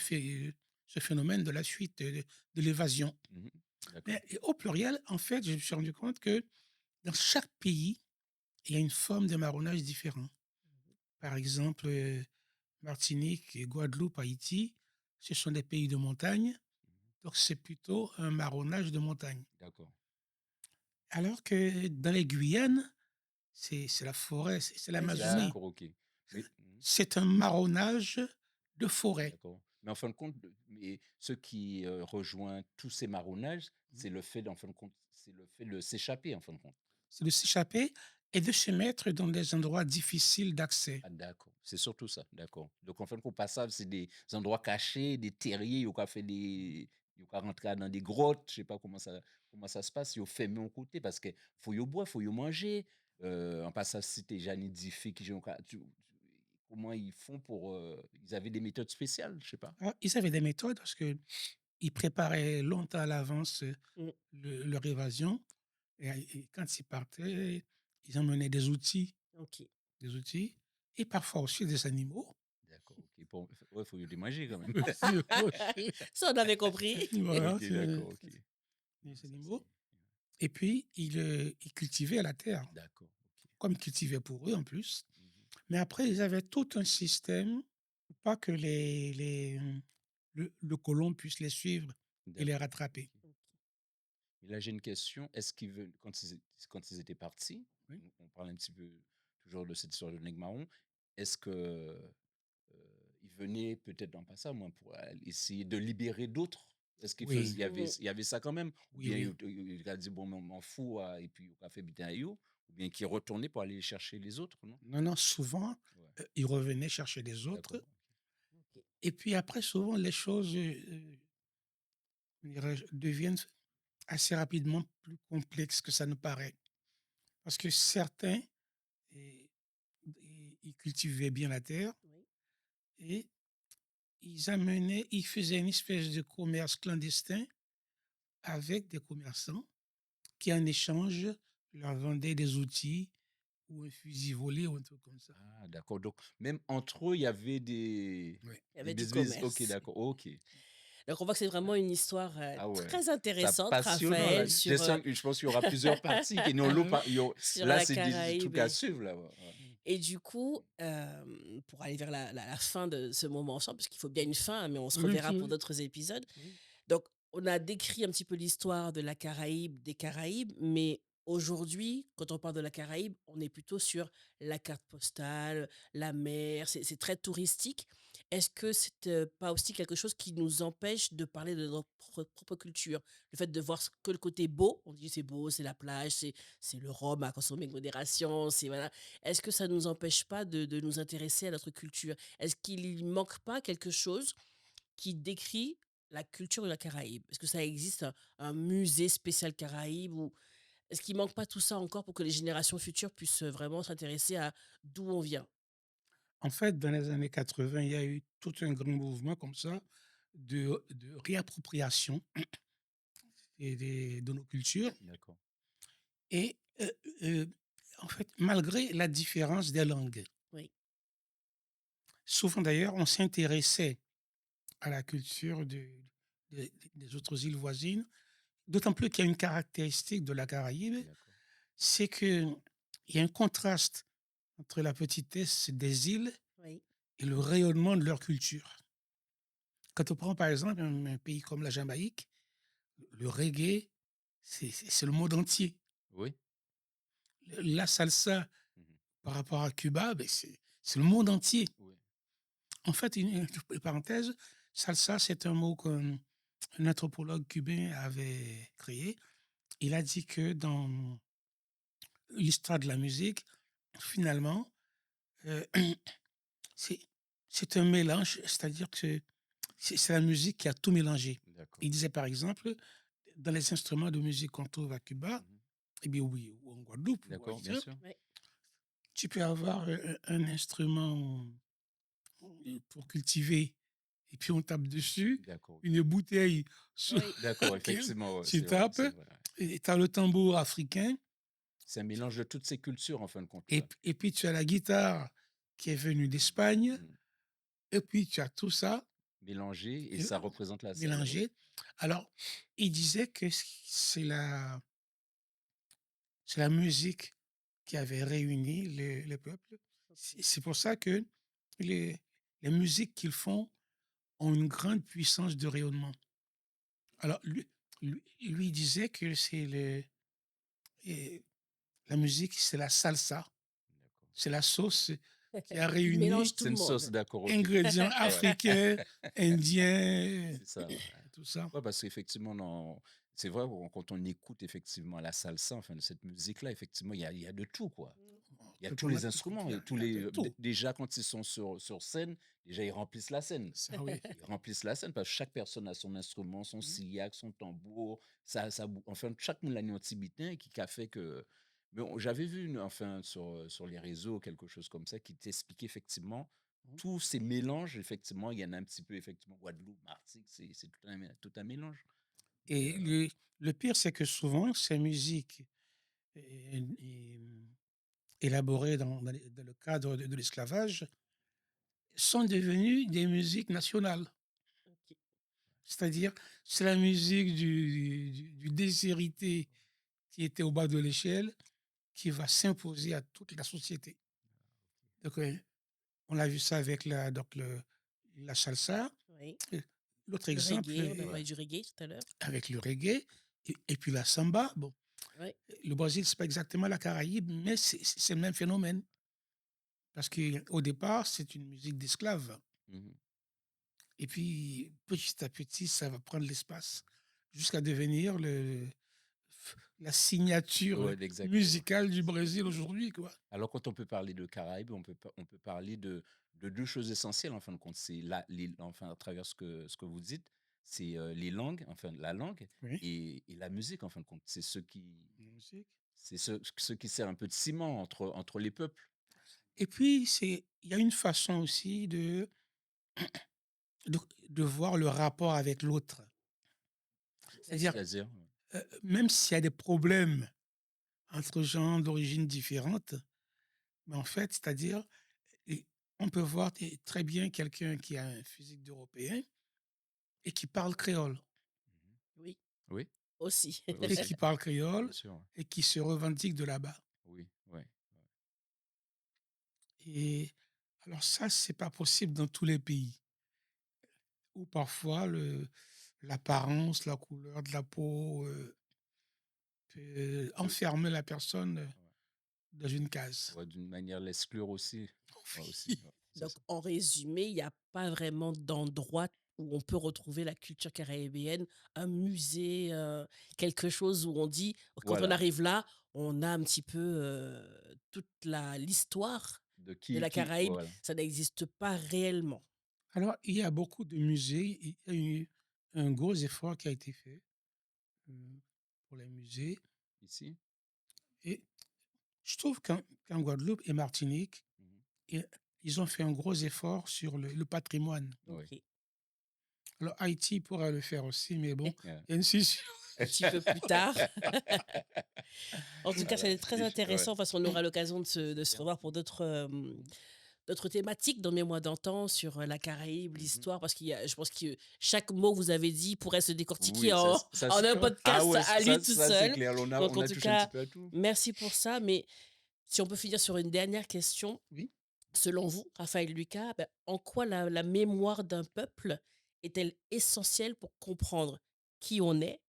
phénomène de la fuite, de l'évasion. Mhm. D'accord. Mais au pluriel, en fait, je me suis rendu compte que dans chaque pays, il y a une forme de marronnage différent. Par exemple, Martinique, Guadeloupe, Haïti, ce sont des pays de montagne, donc c'est plutôt un marronnage de montagne. D'accord. Alors que dans les Guyanes, c'est la forêt, c'est Oui, c'est ça. l'Amazonie. D'accord, OK. Mais C'est un marronnage de forêt. d'accord. Mais en fin de compte, mais ce qui, rejoint tous ces marronnages, Mmh. c'est le fait en fin de compte, c'est le fait de s'échapper, en fin de compte? C'est de s'échapper et de se mettre dans des endroits difficiles d'accès. Ah d'accord, c'est surtout ça, d'accord. Donc en fin de compte, passable, c'est des endroits cachés, des terriers, yo ka fait des yo ka rentrer dans des grottes, je sais pas comment ça se passe, yo fermé un côté parce que faut yo boire, faut yo manger, en passant cité Jeanne Diffé qui ont ka comment ils font pour, ils avaient des méthodes spéciales, je sais pas? Alors, ils avaient des méthodes parce qu'ils préparaient longtemps à l'avance, Mmh. leur évasion et quand ils partaient, ils emmenaient OK. des outils et parfois aussi des animaux. D'accord, OK. Pour ouais, faut yo les manger quand même. Aussi, aussi. Ça, on avait compris. Voilà, OK, d'accord, OK. Non, des ça c'est animaux et puis ils cultivaient la terre, d'accord, OK. comme ils cultivaient pour eux en plus. Mmh. Mais après, ils avaient tout un système pour pas que le colon puisse les suivre et les D'accord, rattraper. OK. Et là, j'ai une question. Est-ce qu'ils veulent quand ils étaient partis, Oui. on parle un petit peu toujours de cette histoire de Nègre Marron, est-ce que, ils venaient peut-être en passant, moi, pour essayer de libérer d'autres? Est-ce qu'il faisait Oui, Mmh. il y avait ça quand même? Ou oui, bien oui. il a dit: «Bon, mais on m'en fout, et puis il a fait butin à you», ou bien qu'il retournait pour aller chercher les autres, non? Non, non, souvent, Ouais, ils revenaient chercher les d'accord. autres OK. et puis après souvent les choses, dirais-je, deviennent assez rapidement plus complexes que ça ne paraît. Parce que certains, eh, ils cultivaient bien la terre Oui. et ils faisaient une espèce de commerce clandestin avec des commerçants qui, en échange, leur vendaient des outils ou un fusil volé ou un truc comme ça. Ah d'accord, donc même entre eux, il y avait des Oui. Il y des avait du business. OK, commerce. d'accord, OK. Donc on voit que c'est vraiment une histoire, Ah ouais, très ça intéressante, passionnant là. Raphaël, sur, Je pense qu'il y aura plusieurs parties qui n'ont l'eau pas sur là, la c'est des Caraïbe trucs à suivre là, ouais, ouais. et du coup, pour aller vers la fin de ce moment ensemble, parce qu'il faut bien une fin, mais on se Oui, reverra pour oui, d'autres épisodes. oui. Donc, on a décrit un petit peu l'histoire de la Caraïbe, des Caraïbes, mais aujourd'hui, quand on parle de la Caraïbe, on est plutôt sur la carte postale, la mer, c'est très touristique. Est-ce que c'est pas aussi quelque chose qui nous empêche de parler de notre propre culture? Le fait de voir que le côté beau, on dit c'est beau, c'est la plage, c'est le rhum à consommer avec modération, c'est voilà. Est-ce que ça nous empêche pas de nous intéresser à notre culture? Est-ce qu'il manque pas quelque chose qui décrit la culture de la Caraïbe? Est-ce que ça existe un musée spécial Caraïbe ou est-ce qu'il manque pas tout ça encore pour que les générations futures puissent, vraiment s'intéresser à d'où on vient? En fait, dans les années 80, il y a eu tout un grand mouvement comme ça de réappropriation de nos cultures D'accord. et en fait, malgré la différence des langues. Oui, Souvent d'ailleurs, on s'intéressait à la culture des autres îles voisines, d'autant plus qu'il y a une caractéristique de la Caraïbe, D'accord. c'est qu'il y a un contraste entre la petitesse des îles oui, et le rayonnement de leur culture. Quand on prend par exemple un pays comme la Jamaïque, le reggae, c'est le monde entier. Oui. La salsa, Mmh. par rapport à Cuba, beh, c'est le monde entier. Oui. En fait, une parenthèse, salsa, c'est un mot qu'un anthropologue cubain avait créé. Il a dit que dans l'histoire de la musique, finalement, heu, c'est c'est un mélange, c'est-à-dire que c'est la musique qui a tout mélangé. D'accord. Il disait par exemple, dans les instruments de musique qu'on trouve à Cuba, Mmh. eh bien oui, ou en Guadeloupe ou D'accord, bien ailleurs, sûr. oui, tu peux avoir, un instrument, pour cultiver et puis on tape dessus, D'accord, ok. une bouteille sur Oui. D'accord, laquelle effectivement, ouais, tu c'est vrai, tapes, c'est vrai. et tu as le tambour africain, C'est un mélange de toutes ces cultures, en fin de compte, et, là. et puis tu as la guitare qui est venue d'Espagne, Mm. et puis tu as tout ça Mélangé, et euh, ça représente la scène, oui. mélangé. Alors, il disait que c'est la musique qui avait réuni le peuple. C'est pour ça que les, les musiques qu'ils font ont une grande puissance de rayonnement. Alors, lui, il disait que et la musique, c'est la salsa, D'accord. c'est la sauce qui a Il mélange réuni tout C'est le une sauce, monde. d'accord, ok. ingrédients Ouais. africains, indiens, C'est ça, ouais. et tout ça. Ouais, parce qu'effectivement, c'est vrai, quand on écoute effectivement la salsa, enfin, cette musique-là, effectivement, il y a de tout, quoi. Il y a Tu tous peux les mettre, instruments, il y et a, il y a de tout. déjà quand ils sont sur scène, déjà ils remplissent la scène. Ça, oui. Ils remplissent la scène parce que chaque personne a son instrument, son Mhm. siliac, son tambour, enfin, chaque monde a un tibitain qui a fait que. Mais j'avais vu, enfin, sur les réseaux, quelque chose comme ça, qui t'expliquait effectivement tous ces mélanges, effectivement, il y en a un petit peu, effectivement, Guadeloupe, Martinique, c'est tout un mélange. Et, Et le pire, c'est que souvent, ces musiques élaborées dans le cadre de l'esclavage sont devenues des musiques nationales. Ok. C'est-à-dire, c'est la musique du déshérité qui était au bas de l'échelle qui va s'imposer à toute la société. Donc, on a vu ça avec la salsa. Oui. Et l'autre Le exemple reggae, on a ouais, parlé du reggae tout à l'heure. avec le reggae et puis la samba. Bon, Oui. le Brésil, c'est pas exactement la Caraïbe, mais c'est le même phénomène. Parce qu'au départ, c'est une musique d'esclaves. mhm. Et puis, petit à petit, ça va prendre l'espace jusqu'à devenir la signature Ouais, exactement. musicale du Brésil aujourd'hui, quoi. Alors, quand on peut parler de Caraïbes, on peut parler de deux choses essentielles, en fin de compte. C'est enfin, à travers ce que vous dites, c'est les langues, enfin, la langue Oui, et la musique, en fin de compte. la musique. C'est ce qui sert un peu de ciment entre les peuples. Et puis, il y a une façon aussi de, de voir le rapport avec l'autre. C'est-à-dire, C'est-à-dire, même s'il y a des problèmes entre gens d'origine différente, mais en fait, c'est-à-dire, et on peut voir très bien quelqu'un qui a un physique d'Européen et qui parle créole, mhm. Oui, Oui, aussi. oui, et aussi, qui parle créole bien sûr. Ouais. et qui se revendique de là-bas. Oui, oui. Et alors ça, c'est pas possible dans tous les pays où parfois l'apparence, la couleur de la peau peut De- enfermer la personne ouais. dans une case. Ouais, d'une manière, l'exclure aussi. Ouais, aussi. Oui. Ouais, c'est Donc, ça. en résumé, il n'y a pas vraiment d'endroit où on peut retrouver la culture caribéenne, un musée, quelque chose où on dit, quand on Voilà. arrive là, on a un petit peu toute l'histoire De de la Caraïbe. voilà. Ça n'existe pas réellement. Alors, il y a beaucoup de musées, il y a eu un gros effort qui a été fait euh, pour les musées. Ici. Et je trouve qu'en Guadeloupe et Martinique, Mhm. et- ils ont fait un gros effort sur le patrimoine. Oui. Ok. Alors, Haïti pourrait le faire aussi, mais bon, Ouais. il y a une scission. Un petit peu plus tard. En tout cas, Voilà. c'est très Ouais. intéressant parce qu'on aura l'occasion de se revoir pour Merci. d'autres thématiques dans Mémoire d'antan sur la Caraïbe, Mhm. l'histoire, parce je pense que chaque mot que vous avez dit pourrait se décortiquer Oui, en un ah podcast ouais, à lui tout ça c'est seul. clair. Donc, On en a tout touché un petit cas, peu à tout. merci pour ça. Mais si on peut finir sur une dernière question, Oui. selon vous, Raphaël Lucas, ben, en quoi la mémoire d'un peuple est-elle essentielle pour comprendre qui on est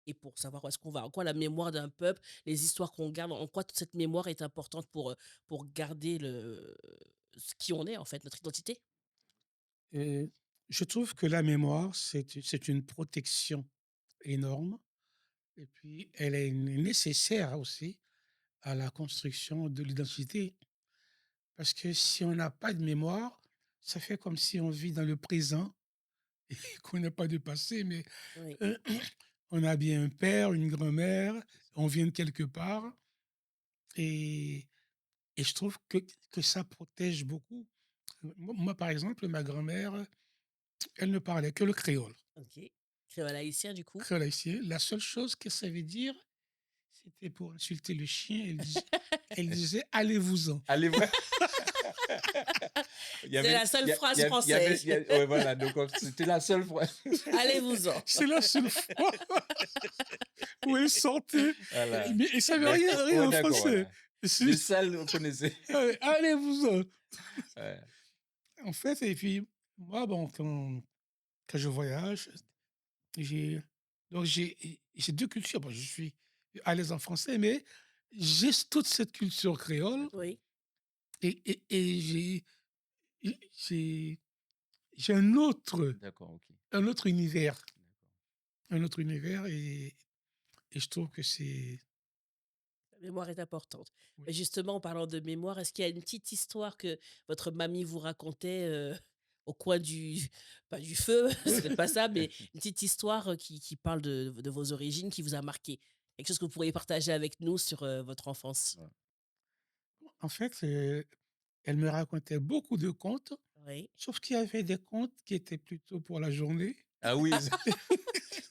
et pour savoir où est-ce qu'on va? En quoi la mémoire d'un peuple, les histoires qu'on garde, en quoi toute cette mémoire est importante pour garder qui on est, en fait, notre identité? Et je trouve que la mémoire, c'est une protection énorme. Et puis, elle est nécessaire aussi à la construction de l'identité. Parce que si on n'a pas de mémoire, ça fait comme si on vit dans le présent et qu'on n'a pas de passé, mais Oui. euh, on a bien un père, une grand-mère, C'est ça. on vient de quelque part. Et, et je trouve que ça protège beaucoup. Moi, par exemple, ma grand-mère, elle ne parlait que le créole. OK. Créole haïtien, du coup? Créole haïtien. La seule chose qu'elle savait dire, c'était pour insulter le chien. Elle disait: «Allez-vous-en». Allez voir. C'est la seule phrase française. Ouais, voilà, donc c'était la seule fois. Allez-vous-en. C'est la seule fois où elle sortait. Voilà. Mais elle savait D'accord. rien Ouais, en d'accord, français. voilà. C'est- Mais ça, on connaissait. Allez-vous-en. Ouais. En fait, et puis, moi, bon, quand je voyage, j'ai donc j'ai 2 cultures. Bon, je suis à l'aise en français, mais j'ai toute cette culture créole Oui. et j'ai j'ai D'accord, ok. un autre univers D'accord. un autre univers et je trouve que c'est La mémoire est importante. oui. Mais justement, en parlant de mémoire, est-ce qu'il y a une petite histoire que votre mamie vous racontait, au coin du pas du feu, c'est peut-être pas ça, mais une petite histoire, qui parle de vos origines, qui vous a marqué? Quelque chose que vous pourriez partager avec nous sur, votre enfance? Ouais. En fait, elle me racontait beaucoup de contes, Oui. sauf qu'il y avait des contes qui étaient plutôt pour la journée Ah oui,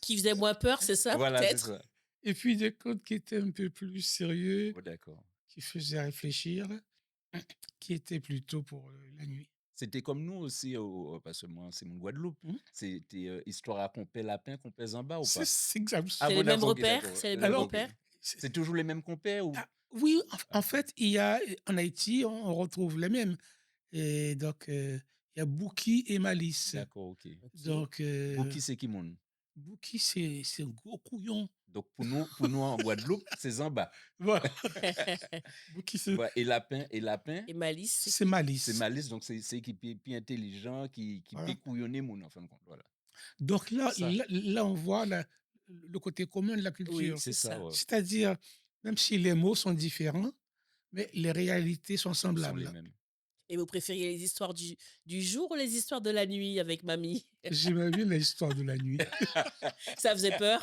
Qui faisait moins peur, c'est ça, voilà, c'est peut-être? ça. et puis des contes qui étaient un peu plus sérieux, Oh, d'accord. qui faisaient réfléchir, qui étaient plutôt pour, la nuit. C'était comme nous aussi, parce que moi, c'est mon Guadeloupe. Mmh. C'était histoire à compère lapin, compère zamba ou pas? C'est exact. Ah C'est les bon, mêmes d'accord, ok, repères? d'accord. C'est les mêmes Alors, Ok. repères? c'est C'est toujours les mêmes compères ou? ah oui, en fait, il y a en Haïti, on retrouve les mêmes et donc il y a Bouki et Malice. D'accord, ok. OK. Donc Bouki, c'est qui moun? Bouki, c'est un gros couillon. Donc pour nous en Guadeloupe, c'est zamba. Voilà, Bouki, Ouais, et lapin, Et Malice, c'est c'est qui? Malice. c'est malice, donc c'est qui plus intelligent, qui Voilà. peut couillonner moun en fin de compte. Voilà. Donc Ça, là, on voit le côté commun de la Oui, culture. c'est c'est ça, ça. ouais. C'est-à-dire, même si les mots sont différents, mais les réalités sont Ce sont les semblables. mêmes. Et vous préfériez les histoires du jour ou les histoires de la nuit avec mamie? J'imagine l'histoire de la nuit. Ça faisait peur?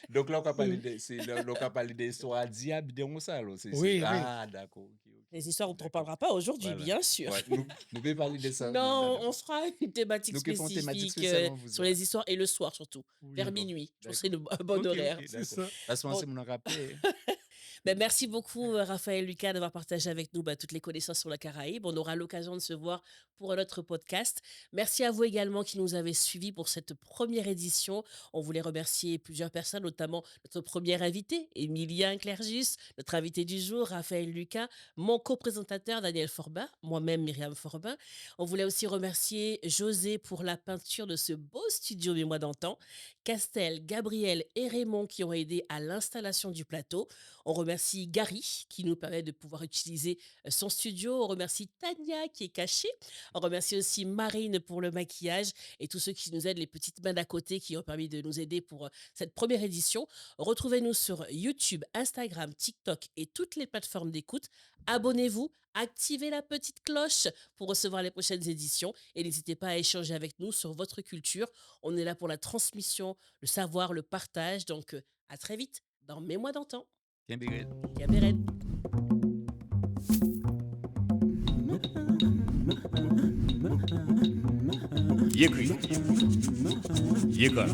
Donc là, on va parler des histoires diable, des ça, là. Oui, oui. Ah, d'accord, ok, ok. Les histoires, on ne t'en D'accord. parlera pas aujourd'hui, Voilà. bien sûr. Ouais, nous pouvons parler de ça. Non, d'accord. on fera une thématique Nous qui font thématique spécifique spécialement vous sur les histoires et le soir surtout, Oui, vers D'accord, minuit. Je pense que c'est d'accord. un bon Ok, horaire. ok, c'est d'accord. ça. Parce qu'on Bon, sait mon rappelé. merci beaucoup, Raphaël Lucas, d'avoir partagé avec nous toutes les connaissances sur la Caraïbe. On aura l'occasion de se voir pour un autre podcast. Merci à vous également qui nous avez suivis pour cette première édition. On voulait remercier plusieurs personnes, notamment notre premier invité, Emilien Clergus, notre invité du jour, Raphaël Lucas, mon co-présentateur, Daniel Forbin, moi-même, Myriam Forbin. On voulait aussi remercier José pour la peinture de ce beau studio Mémoire d'antan, Castel, Gabriel et Raymond qui ont aidé à l'installation du plateau. On remercie Gary qui nous permet de pouvoir utiliser son studio. On remercie Tania qui est cachée. On remercie aussi Marine pour le maquillage et tous ceux qui nous aident, les petites mains d'à côté qui ont permis de nous aider pour cette première édition. Retrouvez-nous sur YouTube, Instagram, TikTok et toutes les plateformes d'écoute. Abonnez-vous, activez la petite cloche pour recevoir les prochaines éditions et n'hésitez pas à échanger avec nous sur votre culture. On est là pour la transmission, le savoir, le partage. Donc à très vite dans Mets-moi d'antan. Bien, bien. Gabriel. Yekri. Yekar.